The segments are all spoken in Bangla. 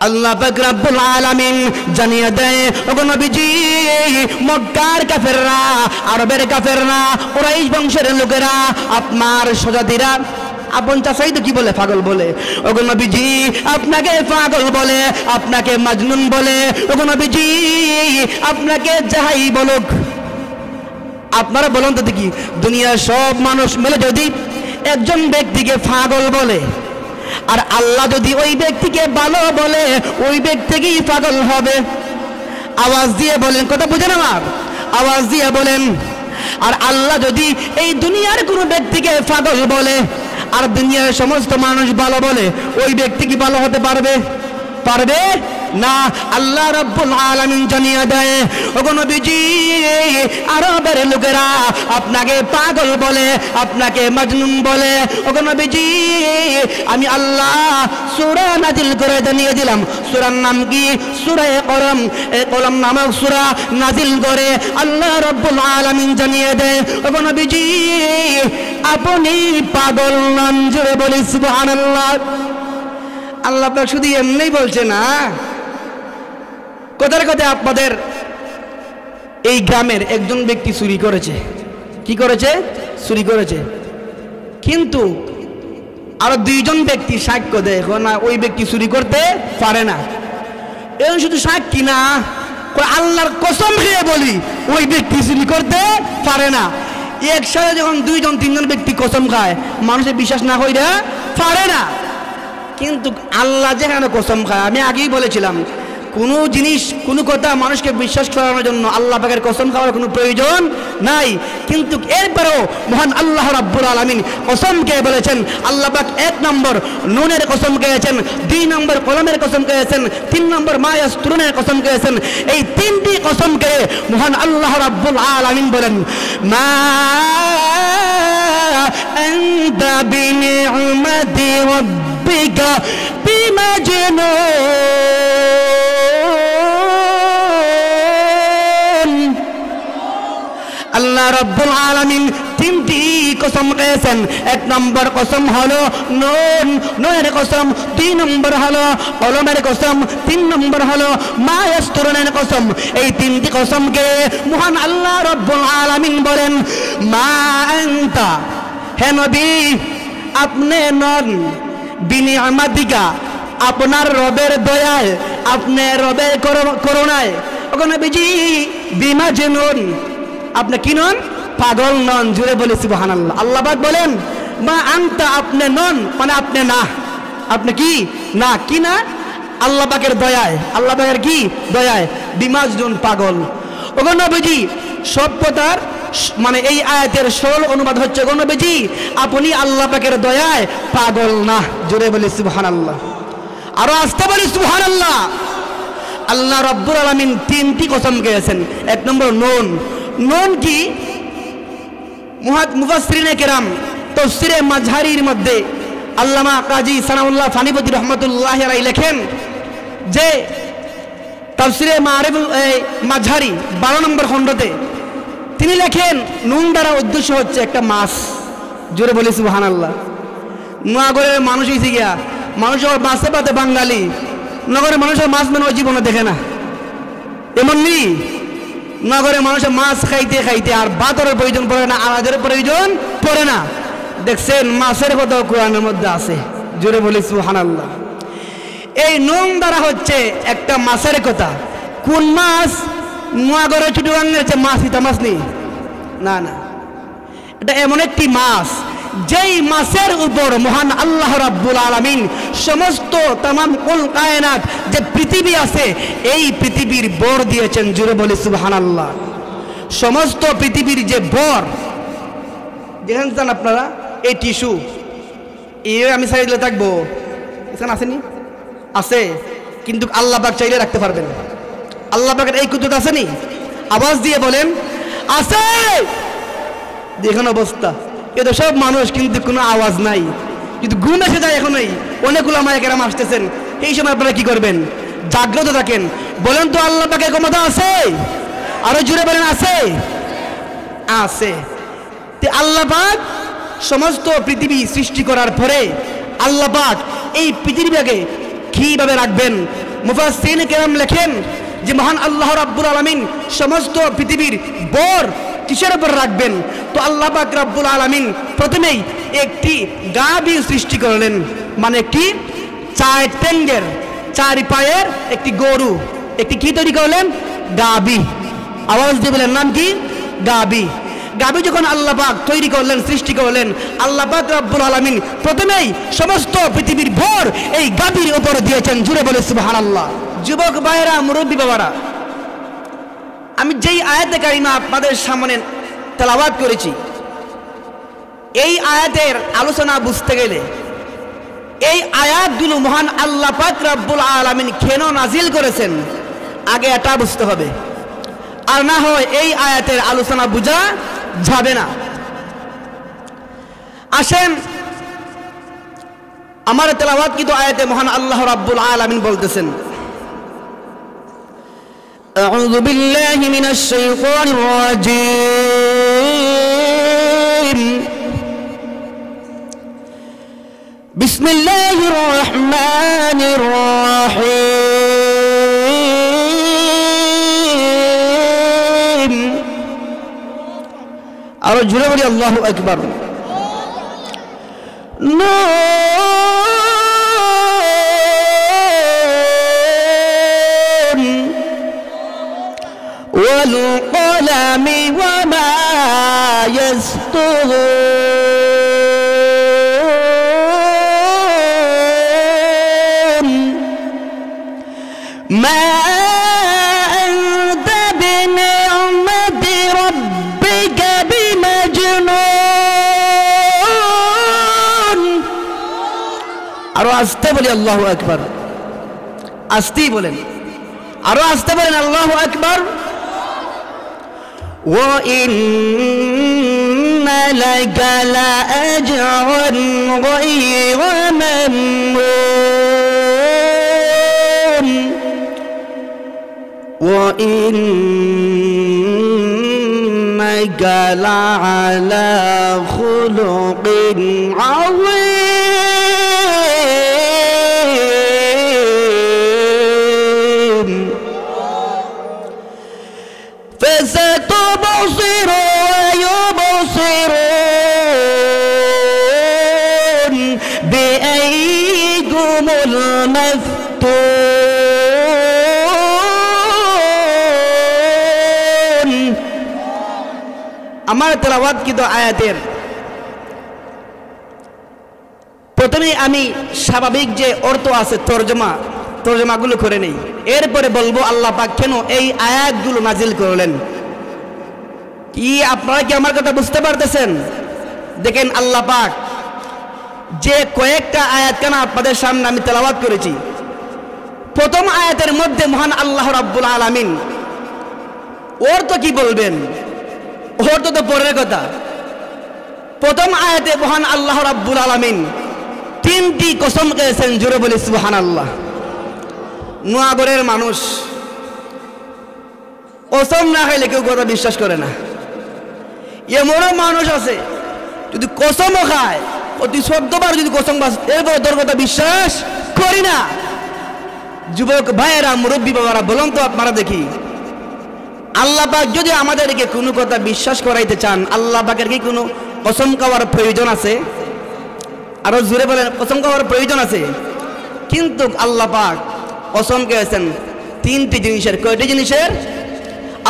আল্লাহ পাক রব্বুল আলামিন জানিয়ে দেয়, ওগো নবীজি, মক্কার কাফেররা, আরবের কাফেররা, কুরাইশ বংশের লোকেরা, আপনার স্বজাতিরা আপন চাচাই তো কি বলে? পাগল বলে। ওগো নবীজি, আপনাকে পাগল বলে, আপনাকে মাজনুন বলে। ওগো নবীজি, আপনাকে যাহাই বলুক, আপনারা বলুন তো দেখি, দুনিয়ার সব মানুষ মিলে যদি একজন ব্যক্তিকে পাগল বলে, আর আল্লাহ যদি ওই ব্যক্তিকে ভালো বলে, ওই ব্যক্তিকেই পাগল হবে। আওয়াজ দিয়ে বলেন, কথা বুঝেন আমার? আওয়াজ দিয়ে বলেন। আর আল্লাহ যদি এই দুনিয়ার কোনো ব্যক্তিকে পাগল বলে, আর দুনিয়ার সমস্ত মানুষ ভালো বলে, ওই ব্যক্তি কি ভালো হতে পারবে? পারবে না। আল্লাহ রাব্বুল আলামিন জানিয়ে দেয়, ওগো নবীজি, আরবের লোকেরা আপনাকে পাগল বলে, আপনাকে মাজনুন বলে। ওগো নবীজি, আমি আল্লাহ সূরা নাজিল করে জানিয়ে দিলাম। সূরার নাম কি? সূরা কলম। এই কলম নামক সূরা নাজিল করে আল্লাহ রাব্বুল আলামিন জানিয়ে দেয়, ওগো নবীজি, আপনি পাগল নন। জোরে বলি সুবহানাল্লাহ। আল্লাহ পাক শুধু এমনি বলছে না, কোথায় কোথায় আপনাদের এই গ্রামের একজন ব্যক্তি চুরি করেছে। কি করেছে? চুরি করেছে। কিন্তু আরো দুইজন ব্যক্তি সাক্ষ্য দেয়, না ওই ব্যক্তি চুরি করতে পারে না। এখন শুধু সাক্ষী না, আল্লাহর কসম খেয়ে বলি, ওই ব্যক্তি চুরি করতে পারে না। একসাথে যখন দুইজন তিনজন ব্যক্তি কসম খায়, মানুষের বিশ্বাস না হইরা পারে না। কিন্তু আল্লাহ যেখানে কসম খায়, আমি আগেই বলেছিলাম, কোনো জিনিস, কোনো কথা মানুষকে বিশ্বাস করানোর জন্য আল্লাহ পাকের কসম খাওয়ার কোনো প্রয়োজন নাই। কিন্তু এরপরেও মহান আল্লাহ রাব্বুল আলামিন কসম খেয়ে বলেছেন। আল্লাহ পাক 1 নম্বর নুনের কসম খেয়েছেন, 2 নম্বর কলমের কসম খেয়েছেন, 3 নম্বর মা ইয়াসতুরুনের কসম খেয়েছেন। এই 3টি কসম খেয়ে মহান আল্লাহ রাব্বুল আলামিন বলেন, মা আনতা বিনি'মাতি রাব্বিকা বিমাজনুন। আল্লাহ রাব্বুল আলামিন 3টি কসম খেয়েছেন। 1 নম্বর কসম হলো নুন, নুনের কসম। 2 নম্বর হলো কলমের কসম। 3 নম্বর হলো মা ইয়াসতুরুনের কসম। এই 3টি কসমকে মহান আল্লাহ রাব্বুল আলামিন বলেন, মা আনতা, হে নবী, আপনি নন, বিনি'মাতিকা, আপনার রবের দয়ায়, আপনার রবের করুণায়, ওগো নবীজি, বিমাজনুন, আপনি কি নন? পাগল নন। জুড়ে বলি সুবহানাল্লাহ। আল্লাহ পাক বলেন, মা আনতা, আপনি নন, মানে আপনি না। আপনি কি না? কি না? আল্লাহ পাকের দয়ায়, আল্লাহ পাকের কি দয়ায়, বিমাজনুন, পাগল। ওগো নবীজি, সভ্যতার মানে এই আয়াতের সরল অনুবাদ হচ্ছে, ওগো নবীজি, আপনি আল্লাহ পাকের দয়ায় পাগল না। জুড়ে বলি সুবহানাল্লাহ। আরো আসতে বলি সুবহানাল্লাহ। আল্লাহ রাব্বুল আলামিন 3টি কসম খেয়েছেন। 1 নম্বর নুন। নুন কি? মুফাসসিরিনে কেরাম তাফসীরে মাযহারির মধ্যে আল্লামা কাজী সানাউল্লাহ ফানিপতি রহমাতুল্লাহি আলাইহি লেখেন যে তাফসীরে মারিফুল মাযহারি 12 নম্বর খণ্ডতে তিনি লেখেন, নুন দ্বারা উদ্দেশ্য হচ্ছে একটা মাছ। জোরে বলি সুবহানাল্লাহ। নগরের মানুষ হইছে গিয়া, মানুষ মাছে পাতে বাঙালি, নগরের মানুষের মাছ মনে হয় জীবনে দেখে না, এমন নেই। নগরে মানুষের মাছ খাইতে খাইতে আর বাতরের প্রয়োজন পড়ে না, আলাদের প্রয়োজন পড়ে না। দেখছেন, মাছের কথা কোরআনের মধ্যে আছে। জোরে বলি সুবহানাল্লাহ। এই নুন দ্বারা হচ্ছে একটা মাছের কথা। কোন মাছ? নগরে চুটুগাঙ্গের যে মাছ, ইতা মাছ নেই, না না, এটা এমন একটি মাছ যেই মাছের উপর মহান আল্লাহ রাব্বুল আলামিন সমস্ত তামাম কুল কায়নাত যে পৃথিবী আছে, এই পৃথিবীর বর দিয়েছেন। জুড়ে বলি সুবহানাল্লাহ। সমস্ত পৃথিবীর যে বর দেখেন জান আপনারা, এই টিস্যু, এই আমি চাইলে থাকবো, এখানে আসেনি? আছে, কিন্তু আল্লাহ পাক চাইলে রাখতে পারবেন। আল্লাহ পাকের এই কুদরত আসেনি? আওয়াজ দিয়ে বলেন, আছে। দেখেন অবস্থা, এতো সব মানুষ, কিন্তু কোনো আওয়াজ নাই, কিন্তু ঘুম এসে যায় এখনই। অনেক উলামায়ে কেরাম আসতেছেন, এই সময় আপনারা কি করবেন? জাগ্রত থাকেন। বলেন তো, আল্লাহ পাকের ক্ষমতা আছে? আরো জোরে বলেন, আছে? আছে। আল্লাহ পাক সমস্ত পৃথিবী সৃষ্টি করার পরে আল্লাহ পাক এই পৃথিবীটাকে কিভাবে রাখবেন, মুফাসসিরিন কেরাম লেখেন যে মহান আল্লাহ রাব্বুল আলামিন সমস্ত পৃথিবীর বর কিসের উপর রাখবেন? তো আল্লাহ পাক রাব্বুল আলামিন প্রথমেই একটি গাভী সৃষ্টি করলেন, মানে একটি 4 ঠ্যাঙ্গের 4 পায়ের একটি গরু, একটি কি তৈরি করলেন? গাভী। আওয়াজ দিয়ে বলেন নাম কি? গাভী। গাভী যখন আল্লাহ পাক তৈরি করলেন, সৃষ্টি করলেন, আল্লাহ পাক রব্বুল আলামিন প্রথমেই সমস্ত পৃথিবীর ভর এই গাভীর উপর দিয়েছেন। জুড়ে বলে সুবহানাল্লাহ। যুবক ভাইয়েরা, মুরব্বী বাবারা, আমি যেই আয়াতে কারিমা আপনাদের সামনে তেলাওয়াত করেছি, এই আয়াতের আলোচনা বুঝতে গেলে এই আয়াতগুলো মহান আল্লাহ পাক রব্বুল আলামিন কেন নাজিল করেছেন আগে এটা বুঝতে হবে, আর না হয় এই আয়াতের আলোচনা বোঝা যাবে না। আসেন আমার তেলাওয়াত কিন্তু আয়াতে মহান আল্লাহ রাব্বুল আলামিন বলতেছেন, আউযু বিল্লাহি মিনাশ শাইতানির রাজীম, বিসমিল্লাহির রহমানির রহিম। আর জোরে বলি আল্লাহু আকবার। নুন ওয়াল কলামি ওয়া মা ইয়াসতুরুন মা আরো আসতে বলি আল্লাহু আকবার। আসতেই বলেন, আরো আসতে বলেন আল্লাহু আকবার। ওয়া ইন্না লাকা লাআজরান গায়রা মামনুন ওয়া ইন্নাকা লাআলা খুলুকিন আযীম। فستبصر ويبصرون بأيكم المفتون। আমার তেলাওয়াত কিন্তু আয়াতের প্রথমে আমি স্বাভাবিক যে অর্থ আছে তরজমাগুলো করে নেই, এরপরে বলবো আল্লাহ পাক কেন এই আয়াতগুলো নাজিল করলেন। কি আপনারা কি আমার কথা বুঝতে পারতেছেন? দেখেন আল্লাহ পাক যে কয়েকটা আয়াত কেন আপনাদের সামনে আমি তেলাওয়াত করেছি, প্রথম আয়াতের মধ্যে মহান আল্লাহ রাব্বুল আলামিন ওর তো কি বলবেন, ওর তো পরের কথা। প্রথম আয়াতে মহান আল্লাহ রাব্বুল আলামিন 3টি কসম খেয়েছেন। জোরে বলি সুবহানাল্লাহ। নোয়াগড়ের মানুষ কসম না খাইলে কেউ কথা বিশ্বাস করে না। এমনও মানুষ আছে যদি কসমও খায়, অতি 14 বার যদি কসম এরপর তোর কথা বিশ্বাস করি না। যুবক ভাইয়েরা, মুরব্বী বাবারা, বলুন তো আপনারা দেখি, আল্লাহ পাক যদি আমাদেরকে কোনো কথা বিশ্বাস করাইতে চান, আল্লাহ পাকের কি কোনো কসম খাওয়ার প্রয়োজন আছে? আরো জোরে বলেন, কসম খাওয়ার প্রয়োজন আছে? কিন্তু আল্লাহ পাক কসম খেয়েছেন 3টি জিনিসের। কয়টি জিনিসের?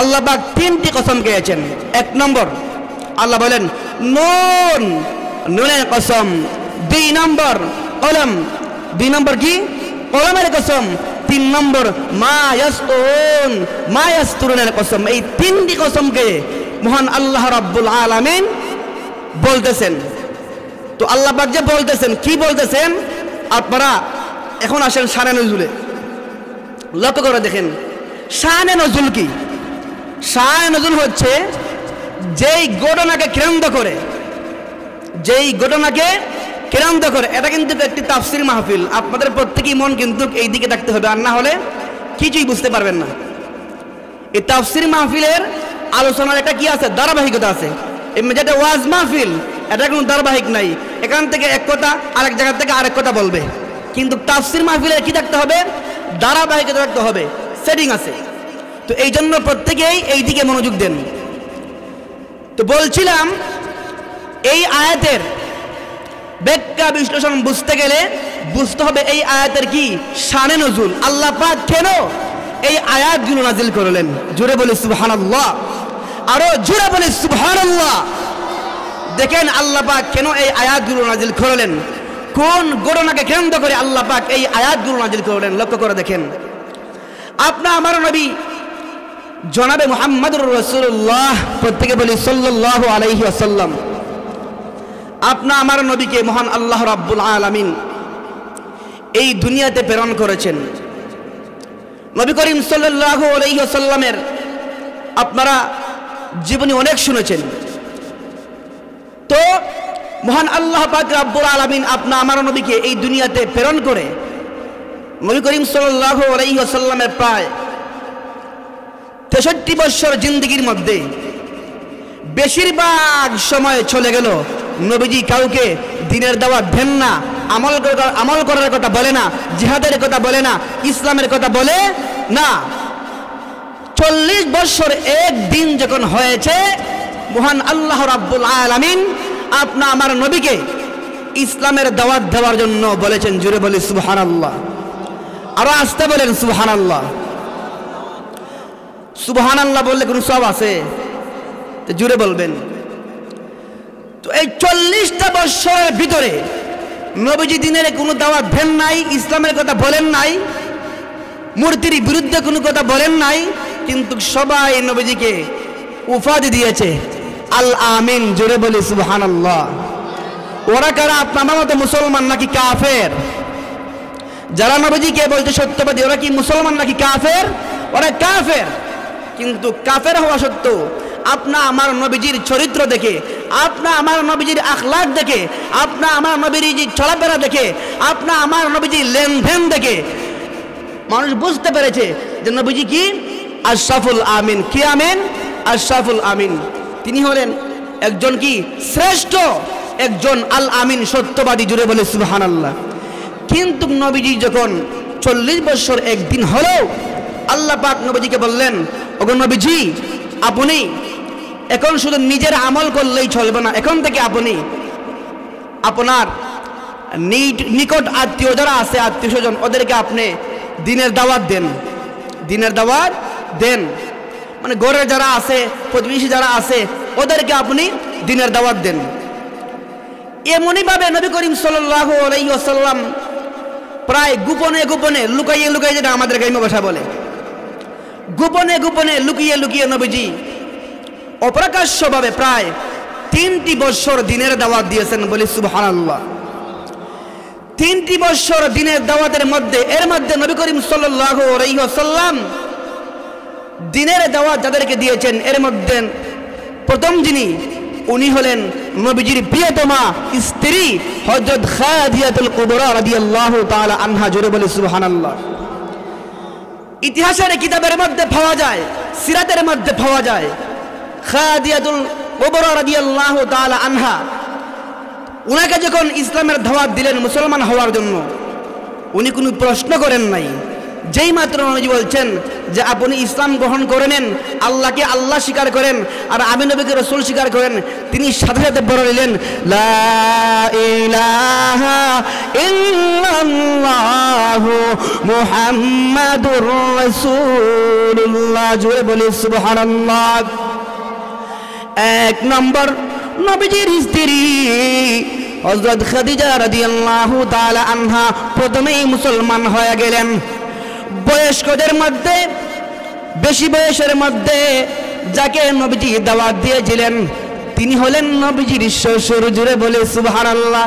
আল্লাহ পাক 3টি কসম খেয়েছেন। 1 নম্বর আল্লাহ বলেন নুন, নুনের কসম। 2 নম্বর কলম, 2 নম্বর কি? কলমের কসম। 3 নম্বর মা ইয়াসতুরুন, মা ইয়াসতুরুনের কসম। এই 3টি কসমকে মহান আল্লাহ রাব্বুল আলামিন বলতেছেন। তো আল্লাহ পাক যে বলতেছেন, কি বলতেছেন আপনারা এখন আসেন শানে নজুলে লক্ষ্য করে দেখেন। শানে নজুল কি? শানে নজুল হচ্ছে যেই ঘটনাকে কেন্দ্র করে, যেই ঘটনাকে কেন্দ্র করে, এটা কিন্তু একটি তাফসীর মাহফিল। আপনাদের প্রত্যেকেই মন কিন্তু এই দিকে থাকতে হবে, আর না হলে কিছুই বুঝতে পারবেন না। এই তাফসীর মাহফিলের আলোচনার একটা কি আছে? ধারাবাহিকতা আছে। যেটা ওয়াজ মাহফিল, এটা কোনো ধারাবাহিক নাই। এখান থেকে এক কথা, আরেক জায়গা থেকে আরেক কথা বলবে। কিন্তু তাফসীর মাহফিলের কি থাকতে হবে? ধারাবাহিকতা রাখতে হবে, সেটিং আছে। তো এই জন্য প্রত্যেকেই এই দিকে মনোযোগ দেন। তো বলছিলাম এই আয়াতের ব্যাখ্যা বিশ্লেষণ বুঝতে গেলে বুঝতে হবে এই আয়াতের কি শানে নজুল, আল্লাহ পাক কেন এই আয়াতগুলো নাজিল করলেন। জোরে বলি সুবহানাল্লাহ, আরো জোরে বলি সুবহানাল্লাহ। দেখেন আল্লাহ পাক কেন এই আয়াতগুলো নাজিল করলেন, কোন ঘটনাকে কেন্দ্র করে আল্লাহ পাক এই আয়াতগুলো নাজিল করলেন, লক্ষ্য করে দেখেন। আপনার আমার নবী জনাবে মুহাম্মদুর রাসূলুল্লাহ, প্রত্যেকে বলি সাল্লাল্লাহু আলাইহি ওয়াসাল্লাম, আপনা আমার নবীকে মহান আল্লাহ রাব্বুল আলামিন এই দুনিয়াতে প্রেরণ করেছেন। নবী করিম সাল্লাল্লাহু আলাইহি ওয়াসাল্লামের আপনারা জীবনী অনেক শুনেছেন। তো মহান আল্লাহ পাক রাব্বুল আলামিন আপনা আমার নবীকে এই দুনিয়াতে প্রেরণ করে নবী করিম সাল্লাল্লাহু আলাইহি ওয়াসাল্লামের প্রায় 63 বছর জিন্দেগির মধ্যে বেশিরভাগ সময় চলে গেল নবীজি কাউকে দ্বীনের দাওয়াত দেন না, আমল করার কথা বলে না, জিহাদের কথা বলে না, ইসলামের কথা বলে না। 40 বছর একদিন যখন হয়েছে, মহান আল্লাহ রাব্বুল আলামিন আপনা আমার নবীকে ইসলামের দাওয়াত দেওয়ার জন্য বলেছেন। জোরে বলি সুবহানাল্লাহ, আরো আসতে বলেন সুবহানাল্লাহ। সুবহানাল্লাহ বললে কোনো সওয়াব আছে? তো জোরে বলবেন। তো এই 40টা বছরের ভিতরে নবীজি দিনের কোনো দাওয়াত দেন নাই, ইসলামের কথা বলেন নাই, মূর্তির বিরুদ্ধে কোনো কথা বলেন নাই, কিন্তু সবাই নবীজিকে উপাধি দিয়েছে আল আমিন। জোরে বলি সুবহানাল্লাহ। ওরা কারা? আপনার মতো মুসলমান নাকি কাফের? যারা নবীজিকে বলছে সত্যবাদী, ওরা কি মুসলমান নাকি কাফের? ওরা কাফের। কিন্তু কাফের হওয়া সত্ত্বেও আপনা আমার নবীজির চরিত্র দেখে, আপনা আমার নবীজির আখলাক দেখে, আপনা আমার নবীজির চলাফেরা দেখে, আপনা আমার নবীজির লেনদেন দেখে মানুষ বুঝতে পেরেছে যে নবীজি কি আশরাফুল আমিন। কি আমিন? আশরাফুল আমিন। তিনি হলেন একজন কি শ্রেষ্ঠ একজন আল আমিন, সত্যবাদী। জুড়ে বলে সুবহানাল্লাহ। কিন্তু নবীজি যখন 40 বছর একদিন হলো, আল্লাহ পাক নবীজিকে বললেন, ওগো নবীজি, আপনি এখন শুধু নিজের আমল করলেই চলবে না, এখন থেকে আপনি আপনার নিকট আত্মীয় যারা আছে, আত্মীয় স্বজন, ওদেরকে আপনি দিনের দাওয়াত দেন। দিনের দাওয়াত দেন মানে ঘরের যারা আছে, প্রতিবেশী যারা আছে, ওদেরকে আপনি দিনের দাওয়াত দেন। এমনই ভাবে নবী করিম সাল্লাল্লাহু আলাইহি ওয়াসাল্লাম প্রায় গোপনে গোপনে, লুকাইয়ে লুকাইয়ে, যেটা আমাদের গ্রাম্য ভাষা বলে, গোপনে গোপনে, লুকিয়ে লুকিয়ে নবীজি অপ্রকাশ্যভাবে প্রায় 3টি বছর দিনের দাওয়াত দিয়েছেন। বলি সুবহানাল্লাহ। 3টি বছর দিনের দাওয়াতের মধ্যে, এর মধ্যে নবী করিম সাল্লাল্লাহু আলাইহি ওয়াসাল্লাম দিনের দাওয়াত যাদেরকে দিয়েছেন, এর মধ্যে প্রথম যিনি, উনি হলেন নবীজির প্রিয়তমা স্ত্রী হযরত খাদিজাতুল কুবরা রাদিয়াল্লাহু তাআলা আনহা। জোরে বলি সুবহানাল্লাহ। ইতিহাসের কিতাবের মধ্যে পাওয়া যায়, সিরাতের মধ্যে পাওয়া যায়, খাদিজাতুল কুবরা রাদিয়াল্লাহু তাআলা আনহা উনাকে যখন ইসলামের দাওয়াত দিলেন মুসলমান হওয়ার জন্য, উনি কোনো প্রশ্ন করেন নাই। যেই মাত্র নবীজি বলছেন যে আপনি ইসলাম গ্রহণ করে নেন, আল্লাহকে আল্লাহ স্বীকার করেন আর আমি নবীকে রাসূল স্বীকার করেন, তিনি সাথে সাথে বলে নিলেন লা ইলাহা ইল্লাল্লাহু মুহাম্মাদুর রাসূলুল্লাহ। জোরে বলি সুবহানাল্লাহ। 1 নম্বর, নবীজির স্ত্রী হযরত খাদিজা রাদিয়াল্লাহু তাআলা আনহা প্রথমেই মুসলমান হয়ে গেলেন। বয়স্কদের মধ্যে, বেশি বয়সের মধ্যে যাকে নবীজি দাওয়াত দিয়েছিলেন, তিনি হলেন নবীজির শ্বশুর। জুড়ে বলে সুবহানাল্লাহ।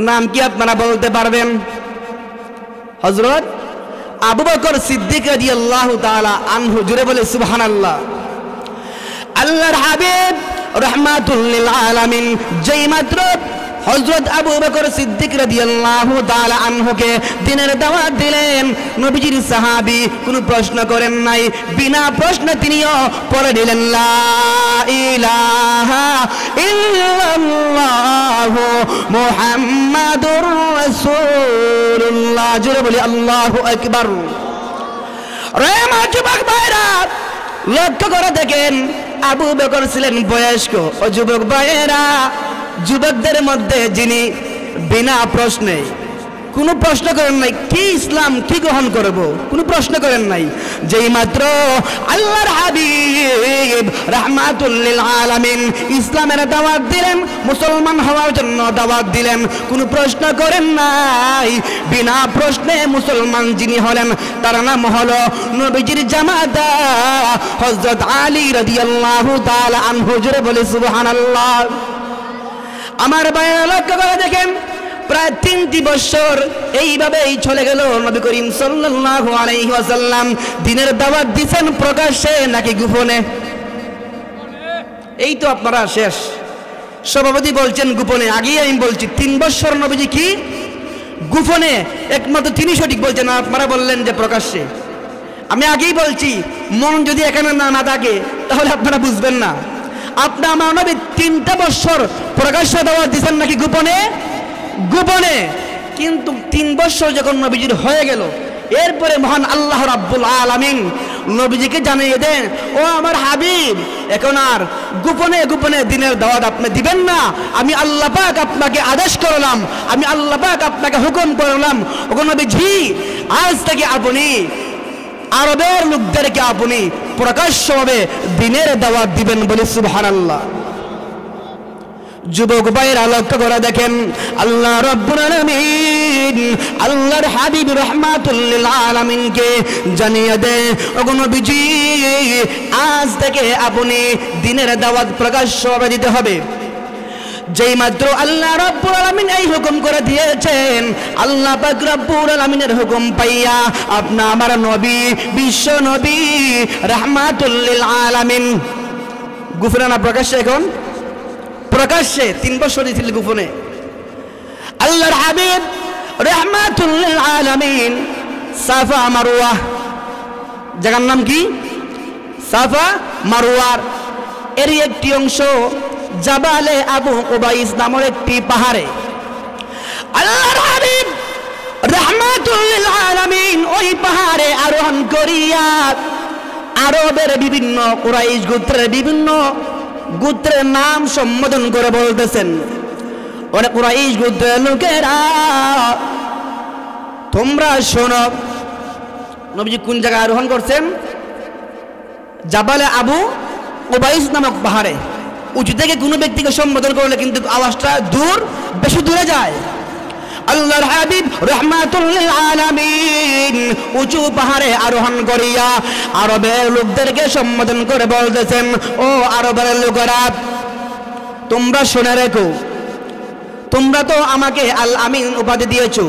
নাম কি আপনারা বলতে পারবেন? হযরত আবু বকর সিদ্দিক রাদিয়াল্লাহু তাআলা আনহু। জুড়ে বলে সুবহানাল্লাহ। আল্লাহর হাবিব রাহমাতুল লিল আলামিন যেই মাত্র হযরত আবু বকর সিদ্দিক রাদিয়াল্লাহু তাআলা আনহুকে দ্বীনের দাওয়াত দিলেন। নবীজির সাহাবী কোনো প্রশ্ন করেন নাই, বিনা প্রশ্নে তিনিও পড়ে দিলেন লা ইলাহা ইল্লাল্লাহু মুহাম্মাদুর রাসূলুল্লাহ। জোরে বলি আল্লাহু আকবার। রে মা যুবক ভাইরা, লক্ষ্য করে দেখেন আবু বকর ছিলেন বয়স্ক। ও যুবক ভাইয়েরা, যুবকদের মধ্যে যিনি বিনা প্রশ্নে, কোনো প্রশ্ন করেন নাই কি ইসলাম কি গ্রহণ করব, কোনো প্রশ্ন করেন নাই, যেই মাত্র আল্লাহর হাবিব রাহমাতুল লিল আলামিন ইসলামের দাওয়াত দিলেন, মুসলমান হওয়ার জন্য দাওয়াত দিলেন, কোনো প্রশ্ন করেন নাই। বিনা প্রশ্নে মুসলমান যিনি হলেন তার নাম হলো নবীজির জামাতা হযরত আলী রাদিয়াল্লাহু তাআলা আনহু। জোরে বলে সুবহানাল্লাহ। আমার ভাইরা, লক্ষ্য করে দেখেন প্রায় 3টি বছর এইভাবেই চলে গেল। নবী করিম সাল্লাল্লাহু আলাইহি ওয়াসাল্লাম দ্বীনের দাওয়াত দিয়েছেন প্রকাশ্যে নাকি গোপনে? এই তো আপনারা শেষ সভাপতি বলছেন গোপনে। আগেই আমি বলছি 3 বছর নবীজি কি গোপনে, একমাত্র তিনি সঠিক বলছেন, আপনারা বললেন যে প্রকাশ্যে। আমি আগেই বলছি, মন যদি এখানে না থাকে তাহলে আপনারা বুঝবেন না। আপনি আমার নবী 3টা বছর প্রকাশ্যে দাওয়াত দিয়েছেন নাকি গোপনে? গোপনে। কিন্তু 3 বছর যখন নবীজির হয়ে গেল, এরপরে মহান আল্লাহ রাব্বুল আলামিন নবীজিকে জানিয়ে দেন, ও আমার হাবিব, এখন আর গোপনে গোপনে দ্বীনের দাওয়াত আপনি দিবেন না। আমি আল্লাহ পাক আপনাকে আদেশ করলাম, আমি আল্লাহ পাক আপনাকে হুকুম করলাম, ও নবীজি আজ থেকে আপনি আরবের লোকদেরকে আপনি প্রকাশ্যভাবে দ্বীনের দাওয়াত দিবেন বলে সুবহানাল্লাহ। যুবক ভাইরা, লক্ষ্য করে দেখেন আল্লাহ রাব্বুল আলামিন আল্লাহর হাবিব রাহমাতুল লিল আলামিনকে জানিয়ে দেয়, ওগো নবীজি আজ থেকে আপনি দ্বীনের দাওয়াত প্রকাশ্যভাবে দিতে হবে। যেই মাত্র আল্লাহ রাব্বুল আলামিন এই হুকুম করে দিয়েছেন, আল্লাহ পাক রাব্বুল আলামিনের হুকুম পাইয়া আপনা আমার নবী বিশ্ব নবী রাহমাতুল লিল আলামিন গোপনে না প্রকাশ্যে? এখন প্রকাশ্যে 3 বছর ছিল গোপনে। আল্লাহর হাবিব রাহমাতুল লিল আলামিন সাফা মারওয়া, জায়গার নাম কি সাফা মারওয়ার এর একটি অংশ জাবালে আবু কুবাইস নামের একটি পাহাড়ে আল্লাহর হাবিব রাহমাতুল লিল আলামিন ওই পাহাড়ে আরোহণ করিয়া আরবের বিভিন্ন কুরাইশ গোত্রের বিভিন্ন গোত্রের নাম সম্বোধন করে বলতেছেন, ওরে কুরাইশ গোত্রের লোকেরা তোমরা শোনো। নবীজি কোন জায়গায় আরোহণ করছেন? জাবালে আবু কুবাইস নামক পাহাড়ে। উঁচু থেকে কোনো ব্যক্তিকে সম্বোধন করলে কিন্তু আওয়াজটা বেশি দূরে যায়। আল্লাহর হাবিব রাহমাতুল লিল আলামিন উঁচু পাহাড়ে আরোহণ করিয়া আরবের লোকদেরকে সম্বোধন করে বলতেছেন, ও আরবের লোকেরা তোমরা শুনে রেখো, তোমরা তো আমাকে আল আমিন উপাধি দিয়েছো,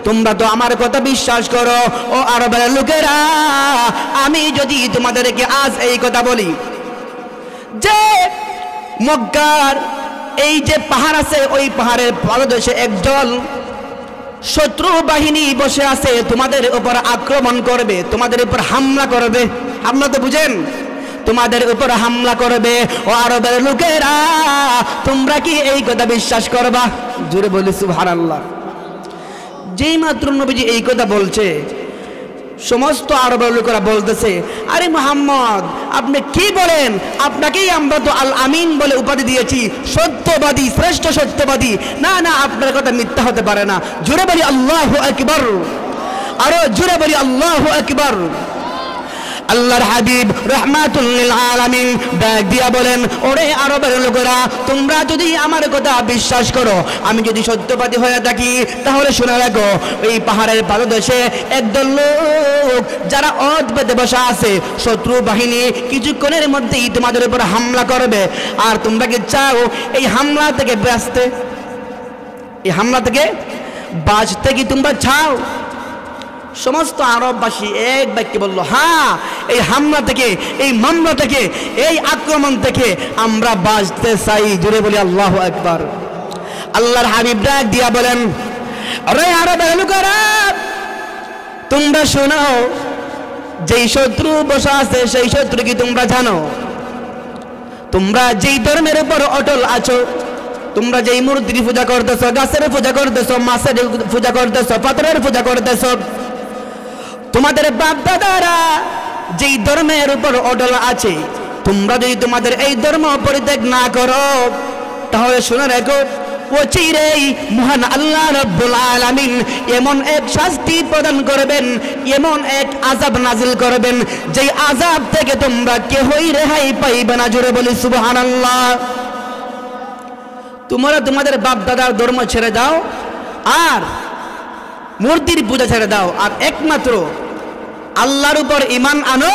তোমরা তো আমার কথা বিশ্বাস করো। ও আরবের লোকেরা, আমি যদি তোমাদেরকে আজ এই কথা বলি যে মক্কার এই যে পাহাড় আছে, ওই পাহাড়ের পাদদেশে একদল শত্রু বাহিনী বসে আছে, তোমাদের উপর আক্রমণ করবে, তোমাদের উপর হামলা করবে। হামলা তো বুঝেন, তোমাদের উপর হামলা করবে। ও আরবের লোকেরা, তোমরা কি এই কথা বিশ্বাস করবা? জোরে বলি সুবহানাল্লাহ। যেই মাত্র নবীজি এই কথা বলছে, সমস্ত আরবের লোকেরা বলতেছে, আরে মুহাম্মদ আপনি কি বলেন? আপনাকেই আমরা তো আল আমিন বলে উপাধি দিয়েছি, সত্যবাদী, শ্রেষ্ঠ সত্যবাদী। না না, আপনার কথা মিথ্যা হতে পারে না। জোরে বলি আল্লাহু আকবার, আরো জোরে বলি আল্লাহু আকবার। আল্লাহর হাবিব রাহমাতুল লিল আলামিন ডাক দিয়া বলেন, ওরে আরবের লোকেরা, তোমরা যদি আমার কথা বিশ্বাস করো, আমি যদি সত্যবাদী হয়ে থাকি, তাহলে শুনে রাখো, এই পাহাড়ের পাদদেশে একদল লোক যারা অদ বেঁধে বসা আছে, শত্রু বাহিনী কিছুক্ষণের মধ্যেই তোমাদের উপর হামলা করবে। আর তোমরা কি চাও এই হামলা থেকে বাঁচতে? এই হামলা থেকে বাঁচতে কি তোমরা চাও? সমস্ত আরববাসী এক বাক্যে বলল, হ্যাঁ, এই হামলা থেকে, এই মামলা থেকে, এই আক্রমণ থেকে আমরা বাঁচতে চাই। জোরে বলি আল্লাহু আকবার। আল্লাহর হাবিব ডাক দিয়া বলেন, আরে আরবের লোকেরা তোমরা শোনো, যেই শত্রু বসা আছে সেই শত্রু কি তোমরা জানো? তোমরা যেই ধর্মের উপর অটল আছো, তোমরা যেই মূর্তির পূজা করতেছো, গাছের পূজা করতেছো, মাছের পূজা করতেছো, পাথরের পূজা করতেছো, তোমাদের বাপ দাদারা যেই ধর্মের উপর অটল আছে, তোমরা যদি তোমাদের এই ধর্ম পরিত্যাগ না করো, তাহলে শুনে রাখো অচিরেই মহান আল্লাহ রাব্বুল আলামিন এমন এক শাস্তি প্রদান করবেন, এমন এক আযাব নাজিল করবেন, যেই আযাব থেকে তোমরা কেউই রেহাই পাইবে না। জোরে বলি সুবহানাল্লাহ। তোমরা তোমাদের বাপ দাদার ধর্ম ছেড়ে দাও আর মূর্তির পূজা ছেড়ে দাও, আর একমাত্র আল্লাহর উপর ঈমান আনো,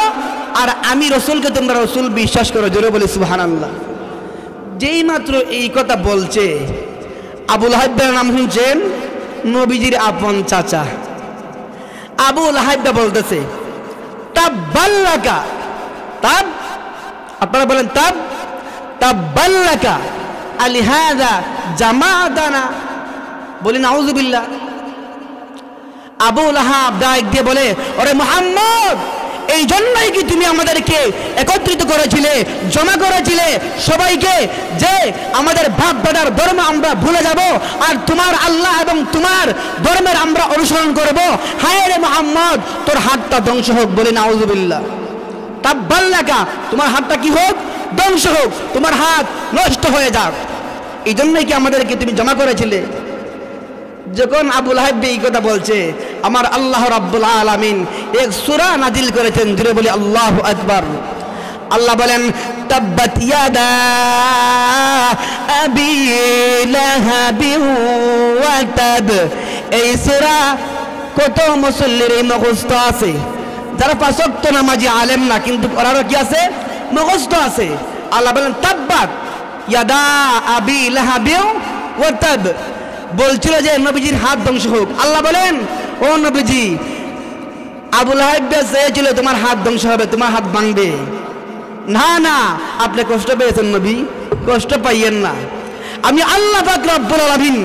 আর আমি রাসূলকে তোমরা রাসূল বিশ্বাস করো। জোরে বলি সুবহানাল্লাহ। যেই মাত্র এই কথা বলছে, আবু লাহাবের নাম শুনছেন, নবীজির আপন চাচা। আবু লাহাব বলতেছে তাব্বাল্লাকা, তাব, আপনারা বলেন তাব, তাব্বাল্লাকা আলিহাযা জামাআতানা, বলি নাউযুবিল্লাহ। আবু লাহাব ডাক দিয়ে বলে, ওরে মুহাম্মদ, এই জন্যই কি তুমি আমাদেরকে একত্রিত করেছিলে, জমা করেছিলে সবাইকে, যে আমাদের বাপ দাদার ধর্ম আমরা ভুলে যাব আর তোমার আল্লাহ এবং তোমার ধর্মের আমরা অনুসরণ করব? হায় রে মুহাম্মদ, তোর হাতটা ধ্বংস হোক। বলি নাউযুবিল্লাহ। তাব্বাল্লাকা, তোমার হাতটা কি হোক? ধ্বংস হোক, তোমার হাত নষ্ট হয়ে যাক। এই জন্যই কি আমাদেরকে তুমি জমা করেছিলে? যখন আবু লাহাব এই কথা বলছে, আমার আল্লাহ রাব্বুল আলামিন এক সূরা নাজিল করেছেন। জুড়ে বলি আল্লাহু আকবার। আল্লাহ বলেন, তাব্বাত ইয়াদা আবি লাহাবি ওয়া তাব। এই সূরা কত মুসল্লির মুখস্থ আছে, যারা পাঁচ ওয়াক্ত নামাজি আলেম না, কিন্তু ওরাও কি আছে? মুখস্থ আছে। আল্লাহ বলেন তাব্বাত ইয়াদা আবি লাহাবি ওয়া তাব, বলছিল যে নবীজির হাত ধ্বংস হোক। আল্লাহ বলেন, ও নবীজি, আবু লাহাব চেয়েছিল তোমার হাত ধ্বংস হবে, তোমার হাত ভাঙবে। না না, আপনি কষ্ট পেয়েছেন নবী, কষ্ট পাইয়েন না। আমি আল্লাহ পাক রব্বুল আলামিন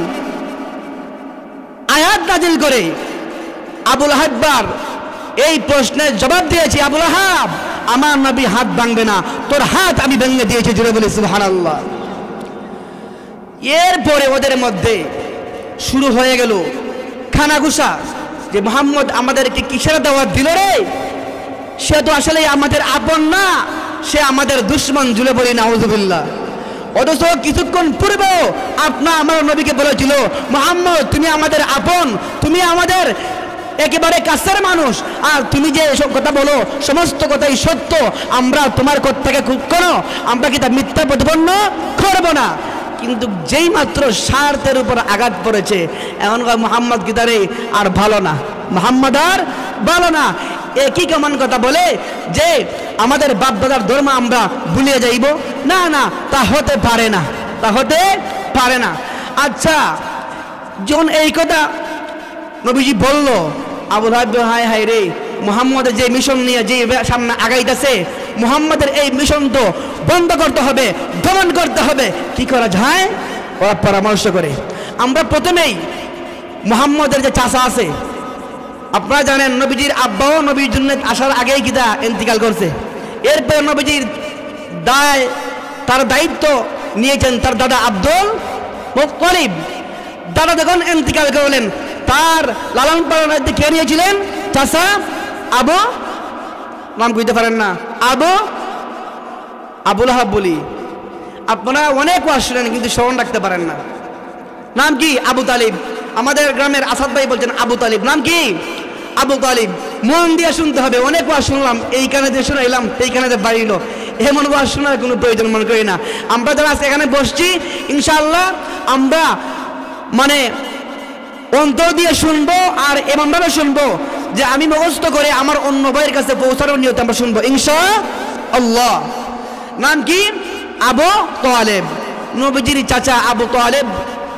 আয়াত নাজিল করে আবু লাহাব এই প্রশ্নের জবাব দিয়েছি, আবু লাহাব, আমার নবী হাত ভাঙবে না, তোর হাত আমি ভেঙে দিয়েছি। জুড়ে বলি সুবহানাল্লাহ। এরপরে ওদের মধ্যে শুরু হয়ে গেল খানাগুসা, যে মুহাম্মদ আমাদেরকে কিসের দাওয়াত দিল রে? সে তো আসলে আমাদের আপন না, সে আমাদের দুশমন। জুড়ে বলি নাউযুবিল্লাহ। অথচ কিছুক্ষণ পূর্বে আপনা আমার নবীকে বলেছিল, মুহাম্মদ তুমি আমাদের আপন, তুমি আমাদের একেবারে কাছের মানুষ, আর তুমি যে এসব কথা বলো সমস্ত কথাই সত্য, আমরা তোমার কথা থেকে কোনো আমরা কি তা মিথ্যা প্রতিপন্ন করব না। কিন্তু যেই মাত্র স্বার্থের উপর আঘাত পড়েছে, এমন মুহাম্মদ কি তারে আর ভালো না, মুহাম্মদ আর ভালো না। একই কেমন কথা বলে যে আমাদের বাপ দাদার ধর্ম আমরা ভুলিয়ে যাইব? না না, তা হতে পারে না, তা হতে পারে না। আচ্ছা, যখন এই কথা নবীজি বলল, আবু লাহাব হায় হায় রে, মুহাম্মদের যে মিশন নিয়ে যে সামনে আগাইতেছে, মুহাম্মদের এই মিশন তো বন্ধ করতে হবে, দমন করতে হবে। কি করা যায়? ওরা পরামর্শ করে। আমরা প্রথমেই মুহাম্মদের যে চাচা আছে, আপনারা জানেন নবীজির আব্বাও নবীর জন্য আসার আগেই কিতা ইন্তিকাল করছে। এরপর নবীজির তার দায়িত্ব নিয়েছেন তার দাদা আব্দুল মুত্তালিব। দাদা যখন ইন্তিকাল করলেন, তার লালন পালনের দায়িত্ব কে নিয়েছিলেন? চাচা আবু, নাম কইতে পারেন না, আবু লাহাব বলি। আপনারা অনেক ওয়াজ শুনেন কিন্তু স্মরণ রাখতে পারেন না। নাম কি? আবু তালিব। আমাদের গ্রামের আসাদ ভাই বলছেন আবু তালিব। নাম কি? আবু তালিব। মন দিয়ে শুনতে হবে। অনেক ওয়াজ শুনলাম, এই কানে দিয়ে শুনে এলাম, এই কানে দিয়ে বাড়িল, এমন ওয়াজ শোনার কোনো প্রয়োজন মনে করি না। আমরা যারা আজকে এখানে বসছি, ইনশাআল্লাহ আমরা মানে অন্তর দিয়ে শুনবো, আর এমনভাবে শুনবো যে আমি মুখস্থ করে আমার অন্য ভাইয়ের কাছে পৌঁছানোর নিয়তে আমরা শুনবো ইনশাআল্লাহ। নাম কি? আবু তালেব। নবীজির চাচা আবু তালেব,